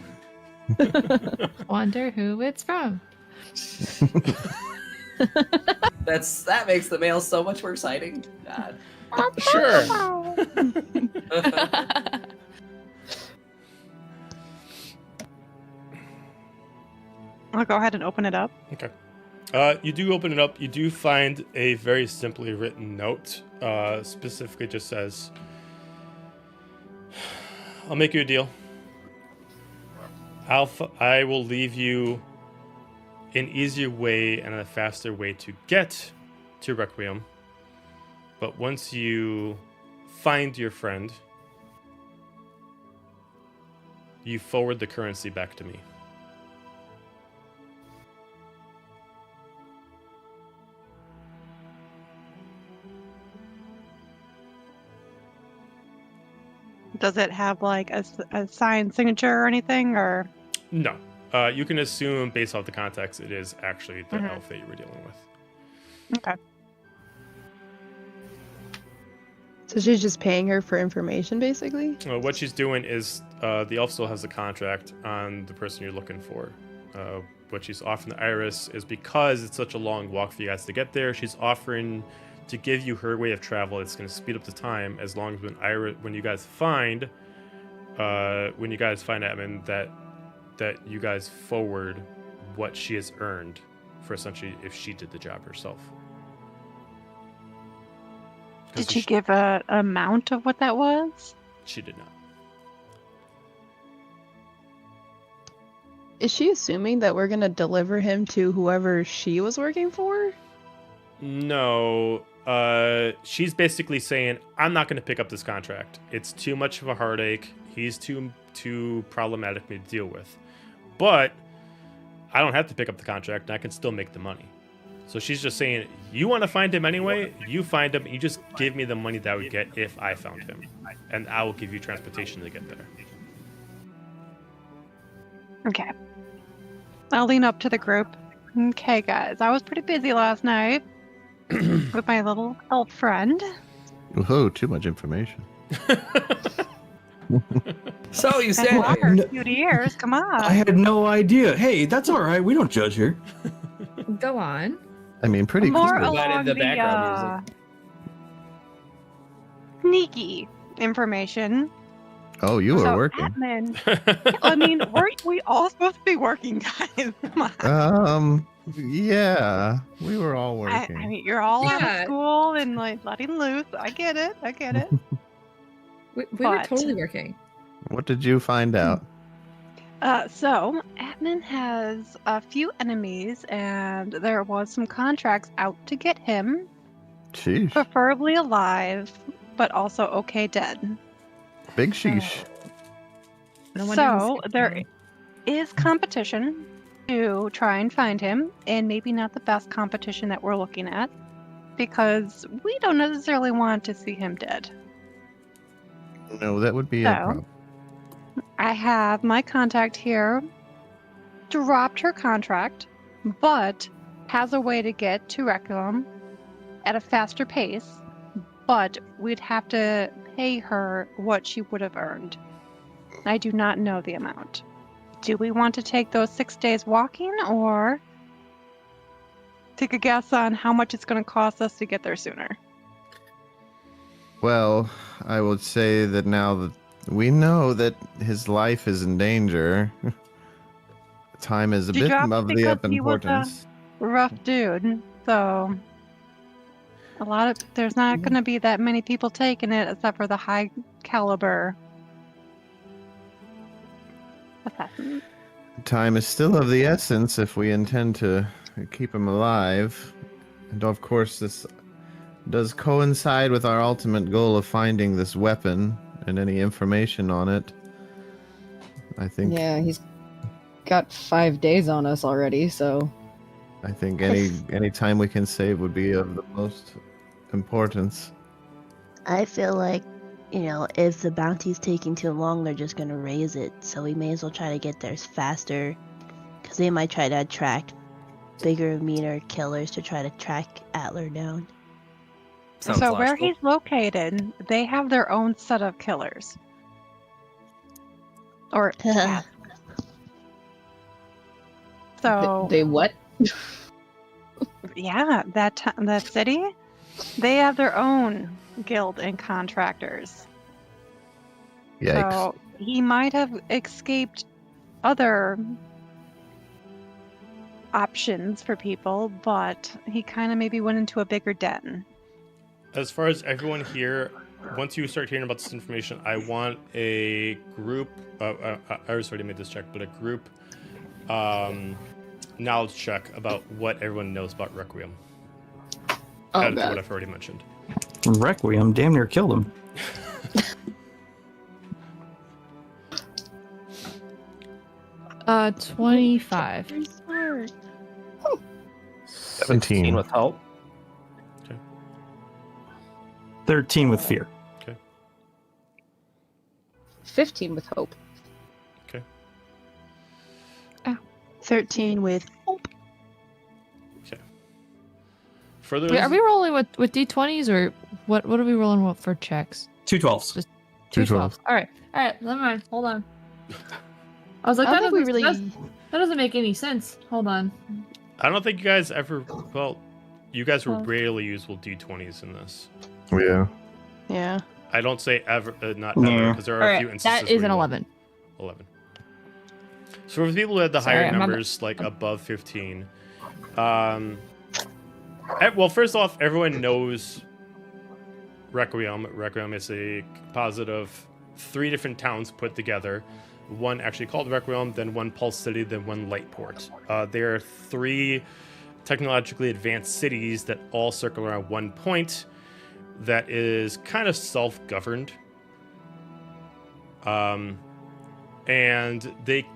Wonder who it's from. That makes the mail so much more exciting. God. Sure. I'll go ahead and open it up. Okay. You do open it up. You do find a very simply written note. Specifically just says, I'll make you a deal. I will leave you an easier way and a faster way to get to Requiem. But once you find your friend, you forward the currency back to me. Does it have like a signed signature or anything, or? No. You can assume, based off the context, it is actually the elf that you were dealing with. Okay. So she's just paying her for information, basically? What she's doing is the elf still has the contract on the person you're looking for. What she's offering the Iris is because it's such a long walk for you guys to get there, she's offering to give you her way of travel. It's going to speed up the time as long as when you guys find Admin, that you guys forward what she has earned for essentially if she did the job herself. Did she give an amount of what that was? She did not. Is she assuming that we're gonna deliver him to whoever she was working for? No. She's basically saying, I'm not going to pick up this contract. It's too much of a heartache. He's too problematic for me to deal with. But I don't have to pick up the contract, and I can still make the money. So she's just saying, you want to find him anyway? You find him. You just give me the money that I would get if I found him. And I will give you transportation to get there. Okay. I'll lean up to the group. Okay, guys. I was pretty busy last night with my little elf friend. Whoa, too much information. So you said a few years. Come on. I had no idea. Hey, that's all right. We don't judge here. Go on. I mean, pretty More cool. along the background sneaky information. Oh, you were So, working. Admin, I mean, weren't we all supposed to be working, guys? Come on. Yeah, we were all working. I mean, you're all out Yeah. of school and like letting loose. I get it. We were But- totally working. What did you find out? So, Admin has a few enemies, and there was some contracts out to get him, Sheesh. preferably alive, but also okay dead. Big sheesh. No wonder he's So, skipped there me. is competition to try and find him, and maybe not the best competition that we're looking at, because we don't necessarily want to see him dead. No, that would be a So- problem. I have my contact here dropped her contract, but has a way to get to Requiem at a faster pace, but we'd have to pay her what she would have earned. I do not know the amount. Do we want to take those 6 days walking, or take a guess on how much it's going to cost us to get there sooner? Well, I would say that now that we know that his life is in danger, time is a She bit dropped of the because up he was a- importance. Rough dude, so there's not going to be that many people taking it except for the high caliber assassins. Time is still of the essence if we intend to keep him alive. And of course, this does coincide with our ultimate goal of finding this weapon and any information on it. I think Yeah, he's got 5 days on us already, so any time we can save would be of the most importance. I feel like, if the bounty's taking too long, they're just gonna raise it. So we may as well try to get there faster, because they might try to attract bigger, meaner killers to try to track Atler down. Sounds So where logical. he's located, they have their own set of killers. Or tasks. So They what? yeah, that city, they have their own guild and contractors. Yikes. So he might have escaped other options for people, but he kind of maybe went into a bigger den. As far as everyone here, once you start hearing about this information, I want a group. I already made this check, but a group knowledge check about what everyone knows about Requiem. Added to what I've already mentioned. Requiem damn near killed him. 25. 17 with hope. 13 with fear. 15 with hope. 13 with hope. For those, Wait, are we rolling with d20s or what? What are we rolling with for checks? 2 12s. Just 2 12s. All right, never mind. Hold on. I was like, I that don't think we doesn't, really. that doesn't make any sense. Hold on. I don't think you guys ever. Well, you guys were rarely useful d20s in this. Yeah. Yeah. I don't say ever, not No. ever, because there are All a right, few instances. that is where an you 11. 11. So for the people who had the Sorry, higher I'm not- numbers, like above 15, well, first off, everyone knows Requiem. Requiem is a composite of 3 different towns put together. One actually called Requiem, then one Pulse City, then one Lightport. There are 3 technologically advanced cities that all circle around one point that is kind of self-governed. And they,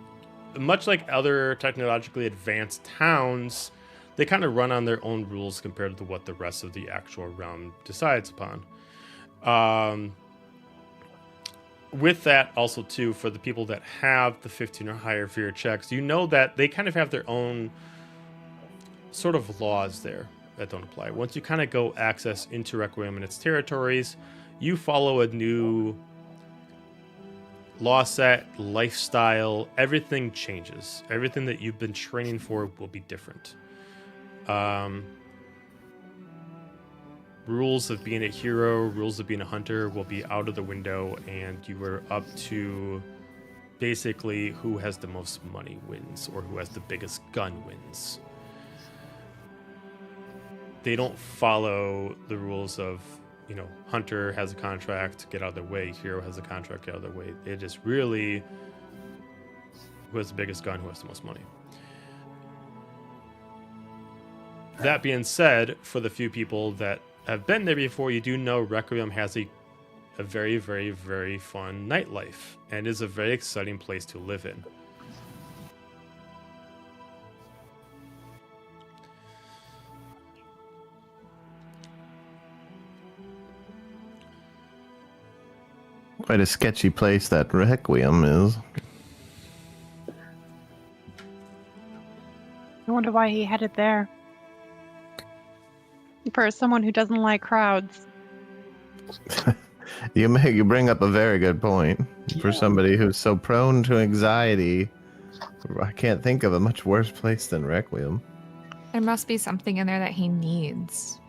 much like other technologically advanced towns, they kind of run on their own rules compared to what the rest of the actual realm decides upon. With that, also, too, for the people that have the 15 or higher fear checks, you know that they kind of have their own sort of laws there that don't apply. Once you kind of go access into Requiem and its territories, you follow a new law set, lifestyle, everything changes. Everything that you've been training for will be different. Rules of being a hero, rules of being a hunter will be out of the window, and you are up to basically who has the most money wins, or who has the biggest gun wins. They don't follow the rules of, hunter has a contract, get out of their way, hero has a contract, get out of their way. It is really who has the biggest gun, who has the most money. That being said, for the few people that have been there before, you do know Requiem has a very, very, very fun nightlife, and is a very exciting place to live in. Quite a sketchy place that Requiem is. I wonder why he headed there. For someone who doesn't like crowds. You bring up a very good point. For somebody who's so prone to anxiety, I can't think of a much worse place than Requiem. There must be something in there that he needs.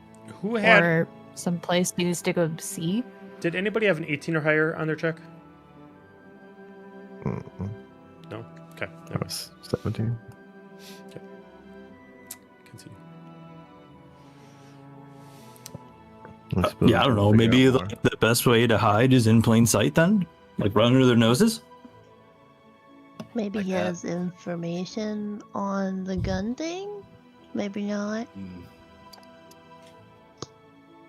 Who had? Or some place he needs to go see. Did anybody have an 18 or higher on their check? Mm-mm. No. Okay. That was 17. Continue. Yeah, I don't know. Maybe the best way to hide is in plain sight then? Like run under their noses? Maybe Like he that. has information on the gun thing? Maybe not.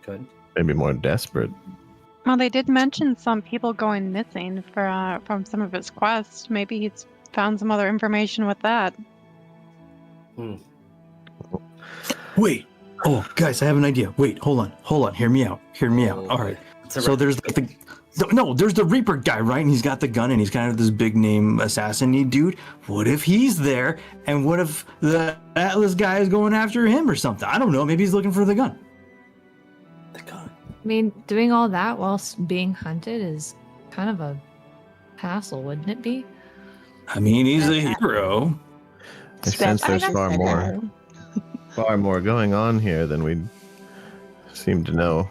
Good. Maybe more desperate. Well, they did mention some people going missing from some of his quests. Maybe he's found some other information with that. Wait. Oh, guys, I have an idea. Wait, hold on. Hear me out. All right. So there's like there's the Reaper guy, right? And he's got the gun, and he's kind of this big name assassin-y dude. What if he's there? And what if the Atlas guy is going after him or something? I don't know. Maybe he's looking for the gun. I mean, doing all that whilst being hunted is kind of a hassle, wouldn't it be? I mean, he's a hero. I sense there's far more going on here than we seem to know.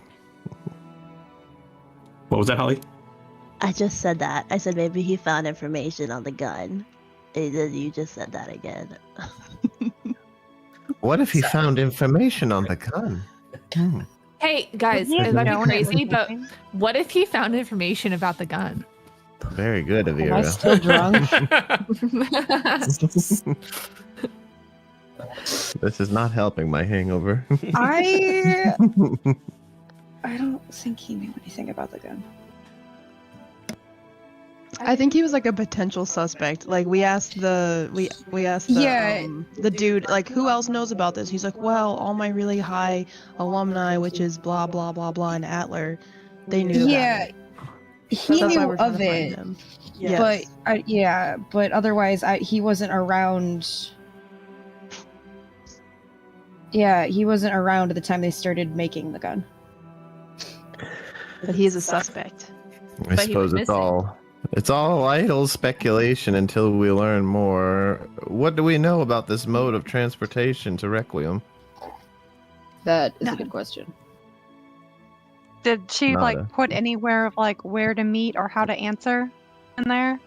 What was that, Holly? I just said that. I said maybe he found information on the gun. And then you just said that again. What if he found information on the gun? Hey guys, Yeah, it might be no one is crazy, but thinking. what if he found information about the gun? Very good, Am I Avira. still drunk? This is not helping my hangover. I don't think he knew anything about the gun. I think he was like a potential suspect. Like we asked the Yeah. the dude like who else knows about this. He's like, well, all my really high alumni, which is blah blah blah blah and Atler, they knew. Yeah, about it. he That's why knew we're trying of to find it, him. but otherwise, he wasn't around. Yeah, he wasn't around at the time they started making the gun. But he is a suspect. I But he suppose was it's missing. all idle speculation until we learn more. What do we know about this mode of transportation to Requiem? That is a good question. Did she Nada. like put anywhere of like where to meet or how to answer in there?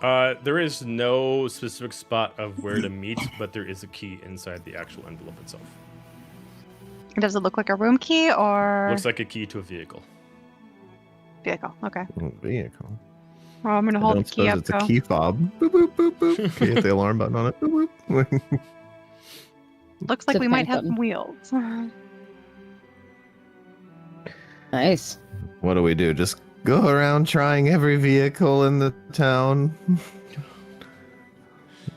There is no specific spot of where to meet, but there is a key inside the actual envelope itself. Does it look like a room key or Looks like a key to a vehicle. vehicle? Okay. Vehicle. Well, I'm gonna I hold the don't key suppose up. it's a Go. key fob. Boop, boop, boop, boop. Okay, hit the alarm button on it. Boop, boop. Looks like It's a we might panic have some wheels. Nice. What do we do? Just go around trying every vehicle in the town?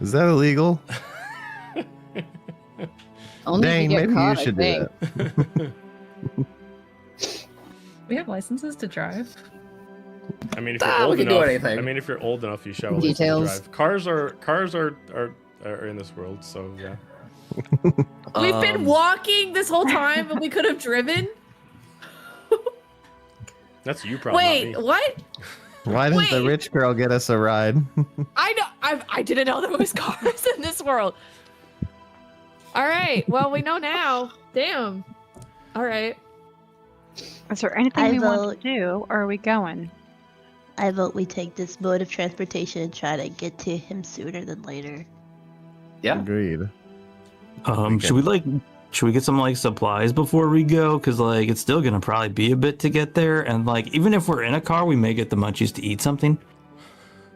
Is that illegal? Only if Dang, you get maybe caught, you should I do think. that. We have licenses to drive. I mean, if you're old we can do enough, anything. I mean, if you're old enough, you should have a license to Details. drive. Cars are in this world, so yeah. We've been walking this whole time, and we could have driven. That's you, problem. Wait, not me. what? Why didn't the Wait. rich girl get us a ride? I know. I didn't know there was cars in this world. All right. Well, we know now. Damn. All right. Is there anything I we want vote- to do, or are we going? I vote we take this mode of transportation and try to get to him sooner than later. Yeah. Agreed. Should we get some like supplies before we go? Because like it's still gonna probably be a bit to get there, and like even if we're in a car, we may get the munchies to eat something.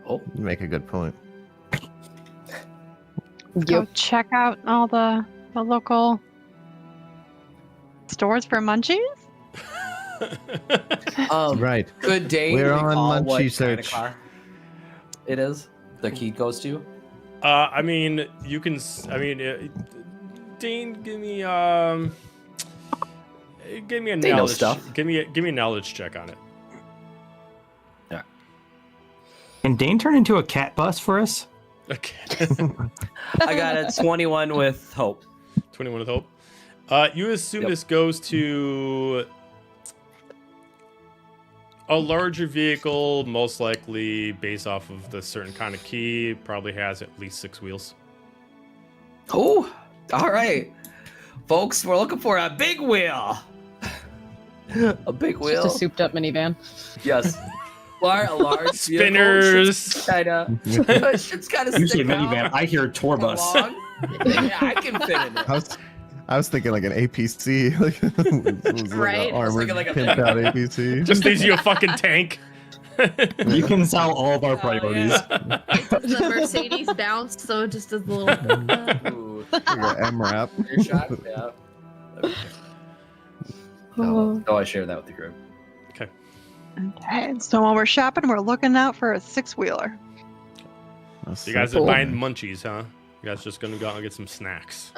Oh, You make a good point. Go check out all the local stores for munchies. Right. Good day. We're to on recall Munchie what kind of search. car it is. The key goes to. I mean, you can. Dean, give me a They know knowledge. stuff. Give me a knowledge check on it. Can Dane turn into a cat bus for us? Okay. I got a 21 with hope. 21 with hope. You assume Yep. this goes to a larger vehicle, most likely based off of the certain kind of key. Probably has at least 6 wheels. Oh, all right, folks. We're looking for a big wheel. A big wheel. Just a souped up minivan. Yes. A large Spinners. Kind of. It's kind of. You say minivan, I hear tour bus. Yeah, I can fit in it. I was thinking like an APC, like, it was Right? like I was an armored, thinking like a- pimped out APC. Just leaves you a fucking tank. You can sell all of our priorities. The Mercedes bounced, so it just does a little. Ooh, Like an MRAP. your shot. Yeah. No, I share that with the group. Okay, so while we're shopping, we're looking out for a 6-wheeler. You guys are buying munchies, huh? You guys just gonna go out and get some snacks.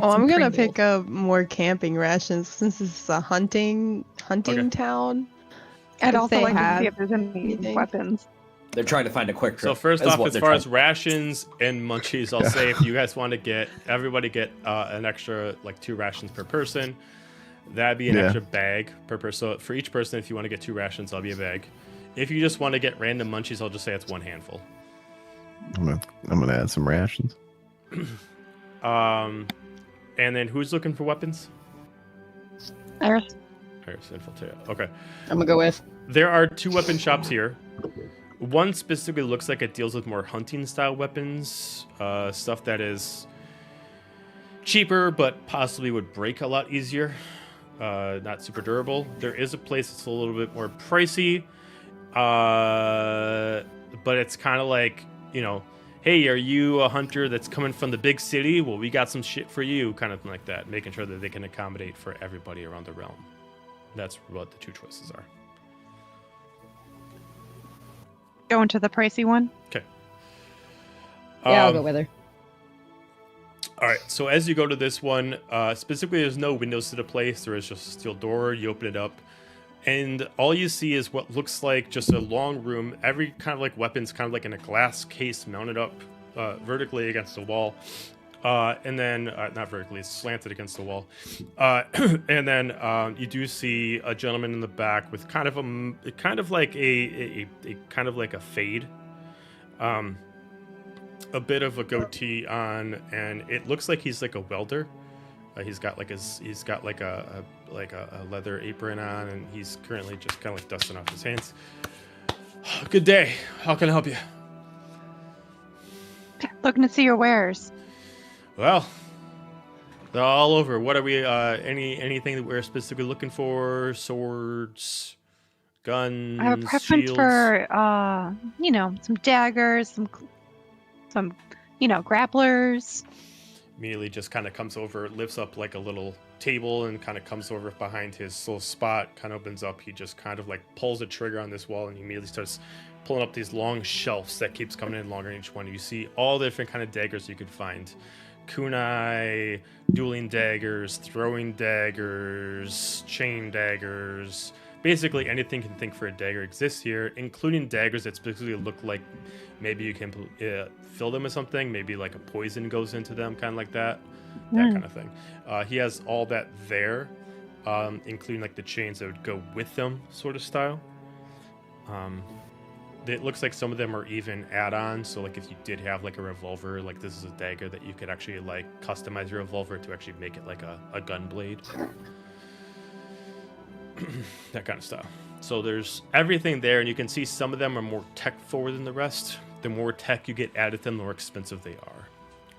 Oh, I'm gonna pick up more camping rations since this is a hunting Okay. town. I'd If also they like to have see if there's any anything. weapons. They're trying to find a quick trip. So first is off, what as they're far as trying- rations and munchies, I'll say if you guys want to get everybody get an extra like 2 rations per person, that'd be an Yeah. extra bag per person. So for each person, if you want to get 2 rations, that'll be a bag. If you just want to get random munchies, I'll just say it's 1 handful. I'm gonna add some rations. And then who's looking for weapons? Iris. Iris, infiltrate. Okay. I'm gonna go with. There are 2 weapon shops here. One specifically looks like it deals with more hunting style weapons, stuff that is cheaper, but possibly would break a lot easier. Not super durable. There is a place that's a little bit more pricey, but it's kind of like, hey, are you a hunter that's coming from the big city? Well, we got some shit for you, kind of like that, making sure that they can accommodate for everybody around the realm. That's what the two choices are. Going to the pricey one. Okay. Yeah, I'll go with her. All right, so as you go to this one, specifically, there's no windows to the place. There is just a steel door. You open it up, and all you see is what looks like just a long room. Every kind of like weapon's kind of like in a glass case mounted up vertically against the wall. And then, not vertically, it's slanted against the wall. And then you do see a gentleman in the back with kind of like a kind of like a fade. A bit of a goatee on, and it looks like he's like a welder. He's got like a leather apron on, and he's currently just kind of like dusting off his hands. Good day. How can I help you? Looking to see your wares. Well, they're all over. What are we? Anything that we're specifically looking for? Swords, guns, I have a preference shields? for, some daggers, some grapplers. Immediately just kind of comes over, lifts up like a little table and kind of comes over behind his little spot, kind of opens up. He just kind of like pulls a trigger on this wall and he immediately starts pulling up these long shelves that keeps coming in longer in each one. You see all the different kind of daggers you could find. Kunai, dueling daggers, throwing daggers, chain daggers. Basically anything you can think for a dagger exists here, including daggers that specifically look like maybe you can fill them with something. Maybe like a poison goes into them, kind of like that. That kind of thing. He has all that there, including like the chains that would go with them, sort of style. It looks like some of them are even add-ons. So like if you did have like a revolver, like this is a dagger that you could actually like customize your revolver to actually make it like a gun blade. That kind of style. So there's everything there, and you can see some of them are more tech forward than the rest. The more tech you get added, the more expensive they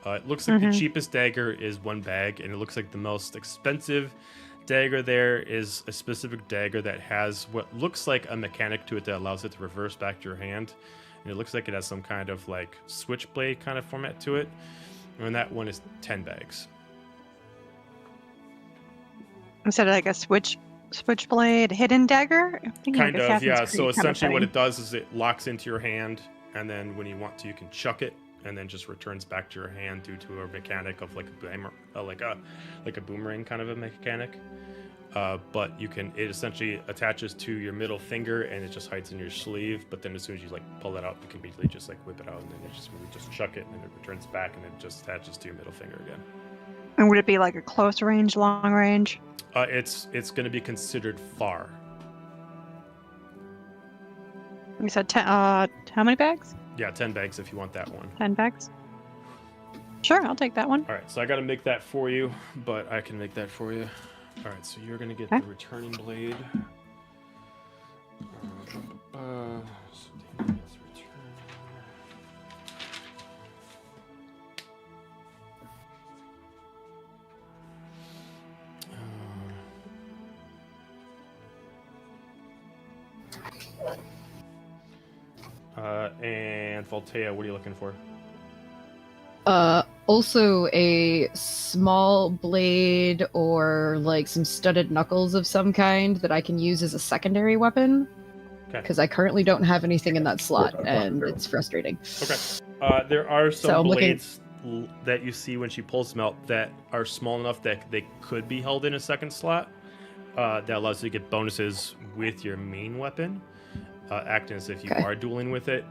are. It looks like the cheapest dagger is one bag, and it looks like the most expensive dagger there is a specific dagger that has what looks like a mechanic to it that allows it to reverse back to your hand. And it looks like it has some kind of like switchblade kind of format to it. And that one is 10 bags. Instead of like a switchblade hidden dagger? Kind like of, Assassin's yeah. Creed So kind of essentially what thing. it does is it locks into your hand, and then when you want to, you can chuck it, and then just returns back to your hand due to a mechanic of like a boomerang kind of a mechanic. But it essentially attaches to your middle finger, and it just hides in your sleeve. But then as soon as you like pull it out, you can immediately just like whip it out, and then you just chuck it, and then it returns back, and it just attaches to your middle finger again. And would it be like a close range, long range? It's going to be considered far. You said how many bags? Yeah, 10 bags if you want that one. 10 bags? Sure, I'll take that one. All right, so I got to make that for you, but I can make that for you. All right, so you're going to get the returning blade. So Damien gets return. And Voltea, what are you looking for? Also a small blade or like some studded knuckles of some kind that I can use as a secondary weapon. Okay. Because I currently don't have anything in that slot, and it's frustrating. Okay. There are some So I'm blades that you see when she pulls them out that are small enough that they could be held in a second slot. That allows you to get bonuses with your main weapon, acting as if you are dueling with it.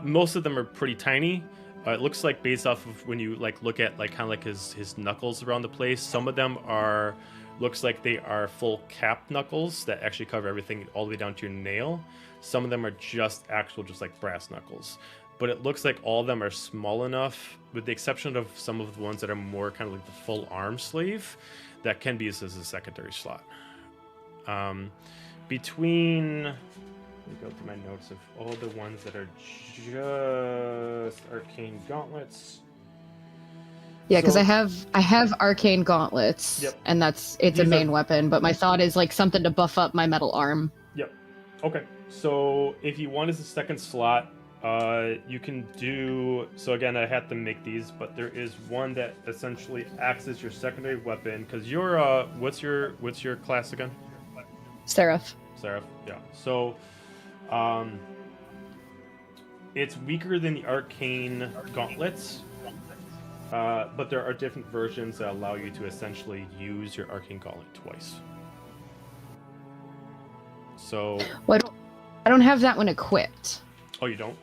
Most of them are pretty tiny. It looks like based off of when you like look at like kind of like his knuckles around the place. Some of them looks like they are full cap knuckles that actually cover everything all the way down to your nail. Some of them are just like brass knuckles. But it looks like all of them are small enough, with the exception of some of the ones that are more kind of like the full arm sleeve, that can be used as a secondary slot. Let me go through my notes of all the ones that are just arcane gauntlets. Yeah, because So- I have arcane gauntlets, Yep. and it's These a are- main weapon. But my thought is like something to buff up my metal arm. Yep. Okay. So if you want as a second slot, you can do. So again, I had to make these, but there is one that essentially acts as your secondary weapon. Because you're what's your class again? Seraph. Seraph. Yeah. So, it's weaker than the arcane gauntlets. But there are different versions that allow you to essentially use your arcane gauntlet twice. So. Well, I don't have that one equipped. Oh, you don't?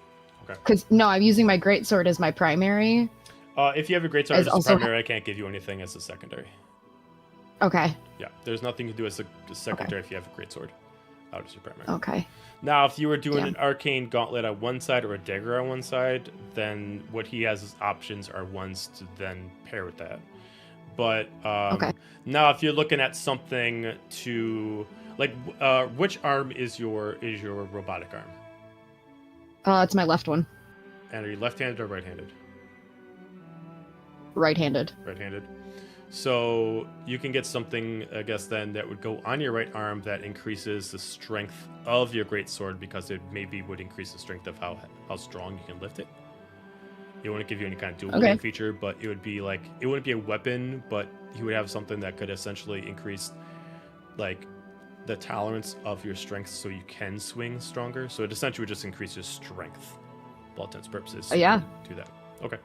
Okay. Because no, I'm using my greatsword as my primary. If you have a greatsword as a primary, I can't give you anything as a secondary. Okay. Yeah, there's nothing to do as a secondary if you have a greatsword. Out as your primary. Okay. Now, if you were doing Yeah. an arcane gauntlet on one side or a dagger on one side, then what he has as options are ones to then pair with that. But now, if you're looking at something to like, which arm is your robotic arm? It's my left one. And are you left-handed or right-handed? Right-handed. Right-handed. So you can get something, I guess, then that would go on your right arm that increases the strength of your greatsword because it maybe would increase the strength of how strong you can lift it. It wouldn't give you any kind of dual wielding feature, but it would be like it wouldn't be a weapon, but you would have something that could essentially increase like the tolerance of your strength so you can swing stronger. So it essentially would just increase your strength. For all intents and purposes. Yeah. Do that. Okay.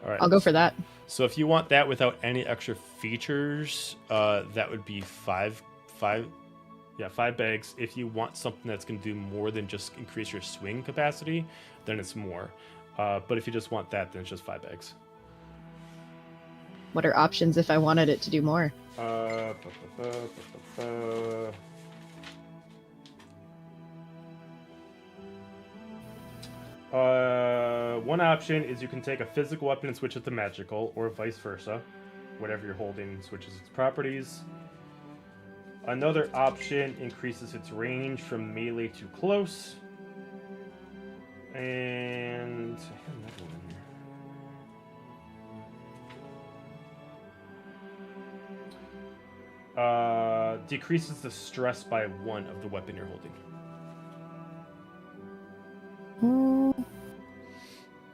All right. I'll go for that. So if you want that without any extra features, that would be five bags. If you want something that's going to do more than just increase your swing capacity, then it's more. But if you just want that, then it's just 5 bags. What are options if I wanted it to do more? One option is you can take a physical weapon and switch it to magical, or vice versa. Whatever you're holding switches its properties. Another option increases its range from melee to close. And I have another one here. Decreases the stress by 1 of the weapon you're holding.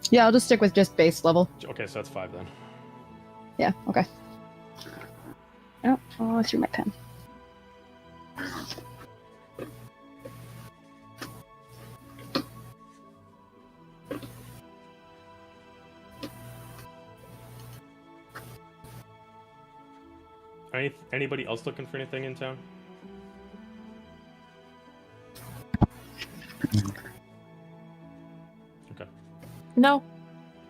Yeah, I'll just stick with just base level. Okay, so that's 5 then. Yeah, okay. Oh, I threw my pen. Anybody else looking for anything in town? Okay. No.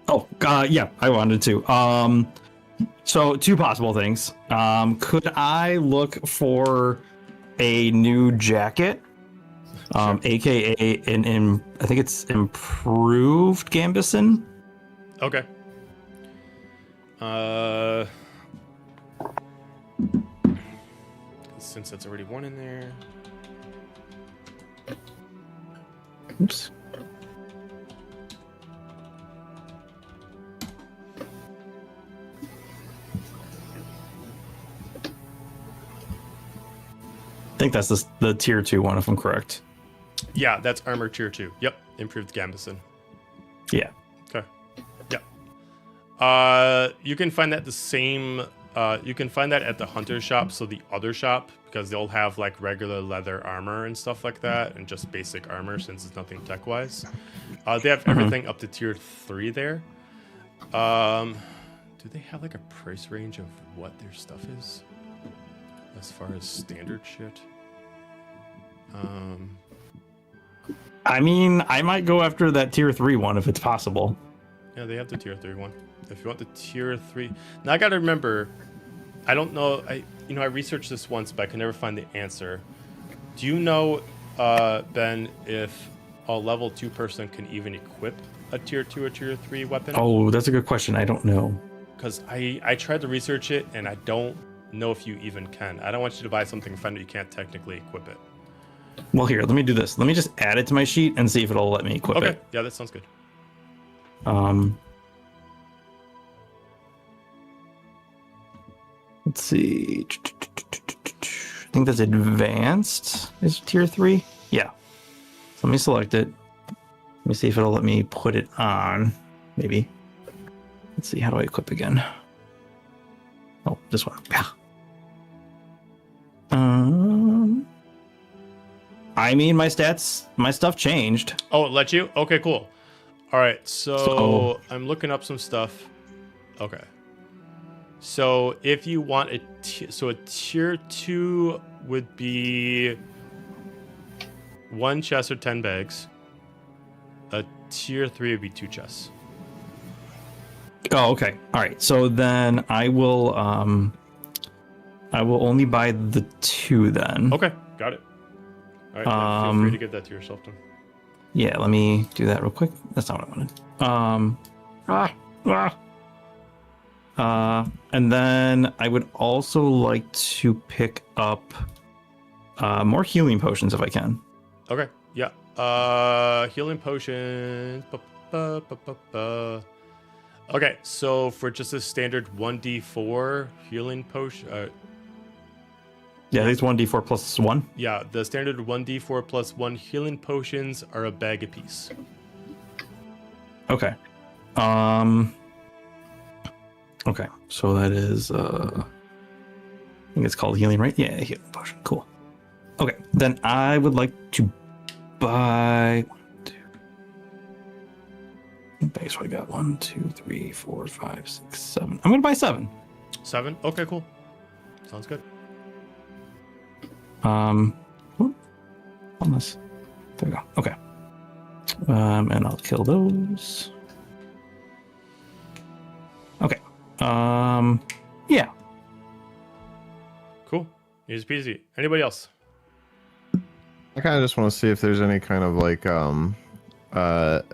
Oh, yeah, I wanted to. So 2 possible things. Could I look for a new jacket? Sure. AKA I think it's improved Gambison. Okay. Since that's already 1 in there. Oops. I think that's the tier 2 one, if I'm correct. Yeah, that's armor tier 2. Yep, improved Gambison. Yeah. Okay. Yep. You can find that the same. You can find that at the hunter shop, so the other shop, because they'll have like regular leather armor and stuff like that, and just basic armor since it's nothing tech wise. They have everything up to tier 3 there. Do they have like a price range of what their stuff is as far as standard shit? I mean, I might go after that tier 3 one if it's possible. Yeah, they have the tier 3 one. If you want the tier 3, now I gotta remember. I don't know. I researched this once, but I can never find the answer. Do you know, Ben, if a level 2 person can even equip a tier 2 or tier 3 weapon? Oh, that's a good question. I don't know. Because I tried to research it, and I don't know if you even can. I don't want you to buy something fun that you can't technically equip it. Well, here, let me do this. Let me just add it to my sheet and see if it'll let me equip it. Okay, yeah, that sounds good. Let's see. I think that's advanced. Is tier 3? Yeah. So let me select it. Let me see if it'll let me put it on. Maybe. Let's see. How do I equip again? Oh, this one. Yeah. I mean, my stuff changed. Oh, it let you? Okay, cool. All right, so I'm looking up some stuff. Okay. So if you want a tier 2 would be 1 chest or 10 bags. A tier 3 would be 2 chests. Oh, okay. All right. So then I will only buy the 2 then. Okay, got it. All right, yeah, feel free to give that to yourself then. Yeah, let me do that real quick. That's not what I wanted. And then I would also like to pick up more healing potions if I can. Okay, yeah. Healing potions. Okay, so for just a standard 1d4 healing potion. Yeah, these 1d4 plus 1. Yeah, the standard 1d4 plus 1 healing potions are a bag apiece. Okay. Okay, so that is I think it's called healing, right? Yeah, healing potion. Cool. Okay, then I would like to buy 1, 2. Okay, so I got 1, 2, 3, 4, 5, 6, 7. I'm gonna buy 7. 7? Okay, cool. Sounds good. On this. There we go. Okay. And I'll kill those. Okay. Yeah. Cool. Easy peasy. Anybody else? I kind of just want to see if there's any kind of like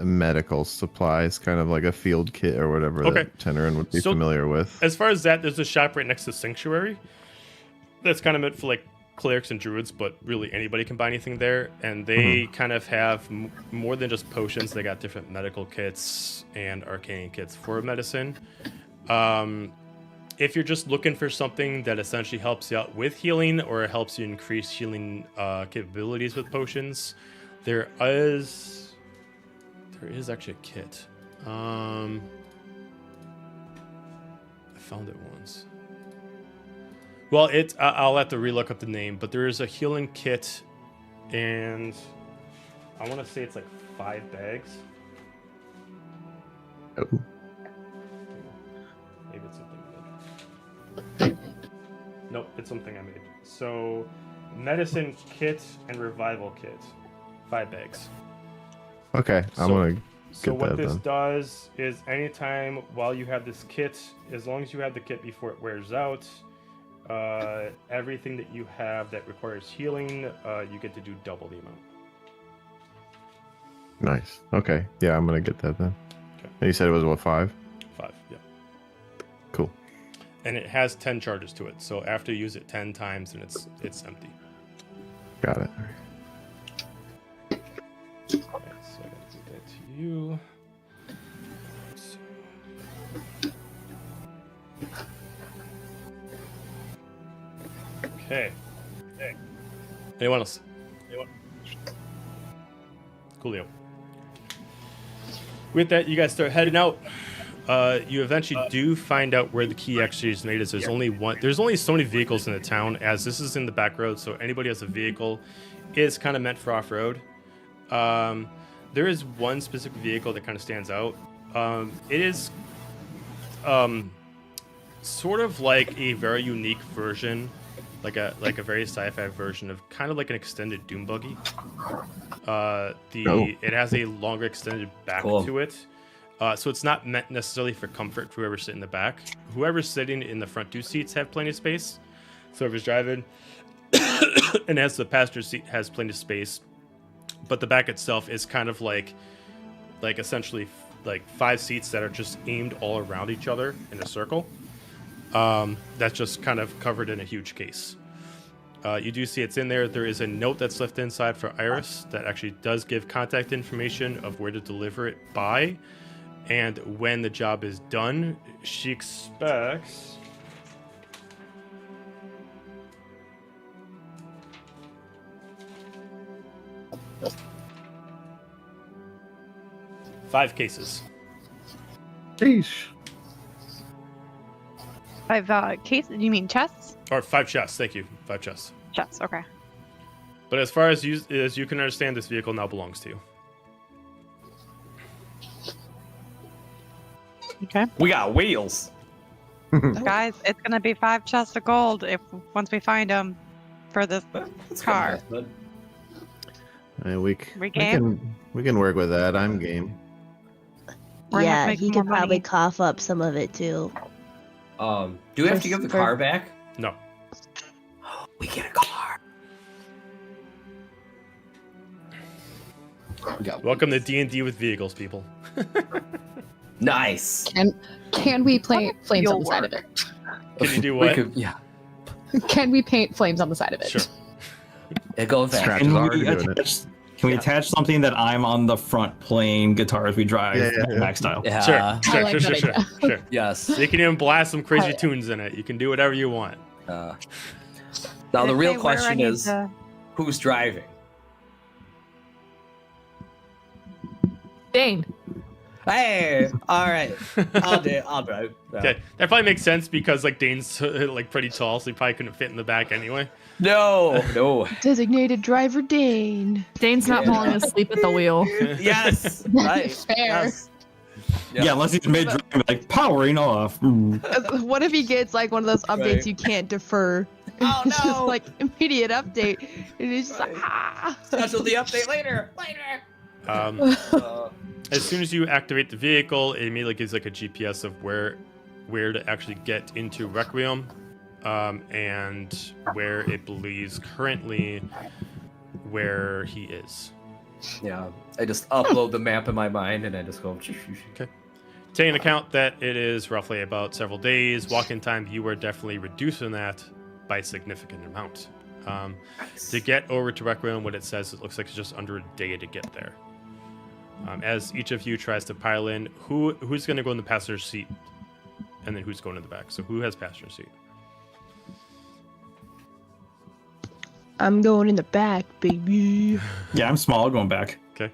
medical supplies, kind of like a field kit or whatever that Tenerin would be familiar with. As far as that, there's a shop right next to Sanctuary. That's kind of meant for like clerics and druids, but really anybody can buy anything there. And they kind of have more than just potions. They got different medical kits and arcane kits for medicine. If you're just looking for something that essentially helps you out with healing or helps you increase healing capabilities with potions, there is actually a kit. I found it once. Well, I'll have to relook up the name, but there is a healing kit, and I want to say it's like 5 bags. Oh. Maybe it's something I made. Nope, it's something I made. So, medicine kit and revival kit, 5 bags. Okay, I'm gonna get So what that this then. does is anytime while you have this kit, as long as you have the kit before it wears out, everything that you have that requires healing, you get to do double the amount. Nice. Okay. Yeah, I'm gonna get that then. Okay. And you said it was what, 5? 5, yeah. Cool. And it has 10 charges to it, so after you use it 10 times, then it's empty. Got it. Okay, so I gotta give that to you. So. Okay. Anyone else? Coolio. With that, you guys start heading out. You eventually do find out where the key actually is made. There's only one. There's only so many vehicles in the town, as this is in the back road. So anybody who has a vehicle is kind of meant for off road. There is one specific vehicle that kind of stands out. It is sort of like a very unique version, like a very sci-fi version of kind of like an extended Doom buggy. It has a longer extended back to it. So it's not meant necessarily for comfort for whoever's sitting in the back. Whoever's sitting in the front 2 seats have plenty of space. So whoever's driving and has the passenger seat has plenty of space. But the back itself is kind of like essentially like 5 seats that are just aimed all around each other in a circle. That's just kind of covered in a huge case. You do see it's in there. There is a note that's left inside for Iris that actually does give contact information of where to deliver it by. And when the job is done, she expects 5 cases. Sheesh. 5 cases? You mean chests? Or 5 chests, thank you. 5 chests. Chests, okay. But as far as you can understand, this vehicle now belongs to you. Okay. We got wheels. Guys, it's gonna be 5 chests of gold once we find them for this car. We can work with that. I'm game. We're gonna have Yeah, to make he more could probably money. cough up some of it too. Do we have to give the car back? No. We get a car. We got Welcome to D&D with vehicles, people. nice. Can we paint flames on the side of it? Can you do We what? could, yeah. Can we paint flames on the side of it? Sure. It goes fast. Scratch is already doing it. Can we attach something that I'm on the front playing guitar as we drive Max style? Yeah. Sure, I sure, like sure, that sure, idea. sure. Yes. You can even blast some crazy Oh, yeah. tunes in it. You can do whatever you want. Now Did the it real say where I question need is, to- who's driving? Dane. Hey, all right. I'll drive. No. Okay, that probably makes sense because like Dane's like pretty tall, so he probably couldn't fit in the back anyway. No. Designated driver Dane. Dane's not Yeah. falling asleep at the wheel. Yes. Right. Fair. Yes. Yeah, unless he's mid driving, like powering off. What if he gets like one of those updates Right. you can't defer? Oh, It's just no. like immediate update, and he's just like, Right. ah. Specialty update later. As soon as you activate the vehicle, it immediately gives like a GPS of where to actually get into Requiem, and where it believes currently where he is. Yeah. I just upload the map in my mind and I just go. Okay. Taking account that it is roughly about several days, walk-in time, you are definitely reducing that by a significant amount. To get over to Requiem, what it says, it looks like it's just under a day to get there. As each of you tries to pile in, who's going to go in the passenger seat, and then who's going in the back? So who has passenger seat? I'm going in the back, baby. Yeah, I'm small, going back. Okay.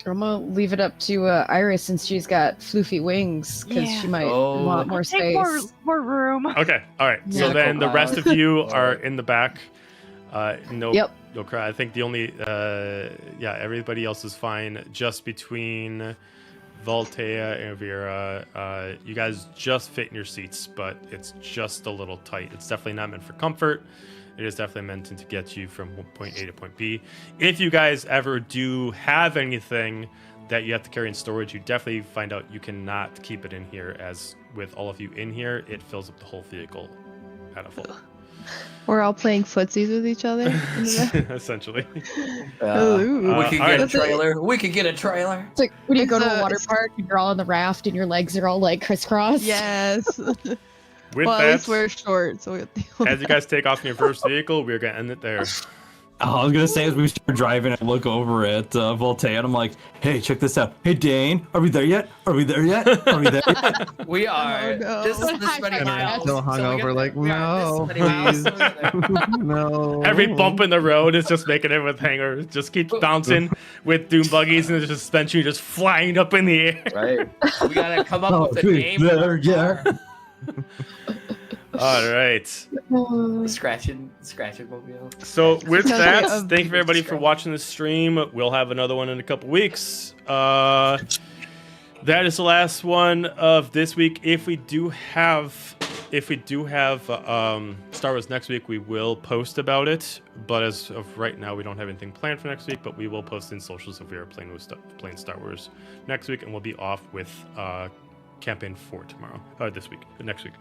I'm gonna leave it up to Iris since she's got floofy wings because Yeah. she might Oh. want more Take space. more room. Okay. All right. So Yeah. then the rest of you are in the back. No. Yep. You'll cry. I think the only, everybody else is fine. Just between Voltea and Vera, you guys just fit in your seats, but it's just a little tight. It's definitely not meant for comfort. It is definitely meant to get you from point A to point B. If you guys ever do have anything that you have to carry in storage, you definitely find out you cannot keep it in here, as with all of you in here, it fills up the whole vehicle at a full. We're all playing footsies with each other. in the back. Essentially. Ooh. We could all get a right. trailer. We could get a trailer. It's like when you go to It's a a- water park and you're all on the raft and your legs are all like crisscrossed. Yes. With Well, at that, least we're short, so we have to. as you guys take off in your first vehicle, we're going to end it there. I was gonna say as we start driving, I look over at Voltaire and I'm like, "Hey, check this out. Hey, Dane, are we there yet? Are we there yet? Are we there yet?" We are. no. This many And I'm miles. still hungover, like, we are this many miles. No. Every bump in the road is just making it with hanger. It just keeps bouncing with doom buggies and the suspension just flying up in the air. Right. We gotta come up Oh, with a we name. there for our yet? car. All right. Scratching mobile. So with Sounds that, like a thank you everybody for watching the stream. We'll have another one in a couple weeks. That is the last one of this week. If we do have Star Wars next week, we will post about it. But as of right now, we don't have anything planned for next week. But we will post in socials if we are playing Star Wars next week, and we'll be off with campaign 4 tomorrow. Next week.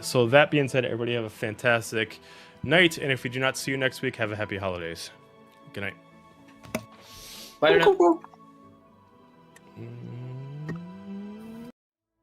So that being said, everybody have a fantastic night, and if we do not see you next week, have a happy holidays. Good night. Bye now.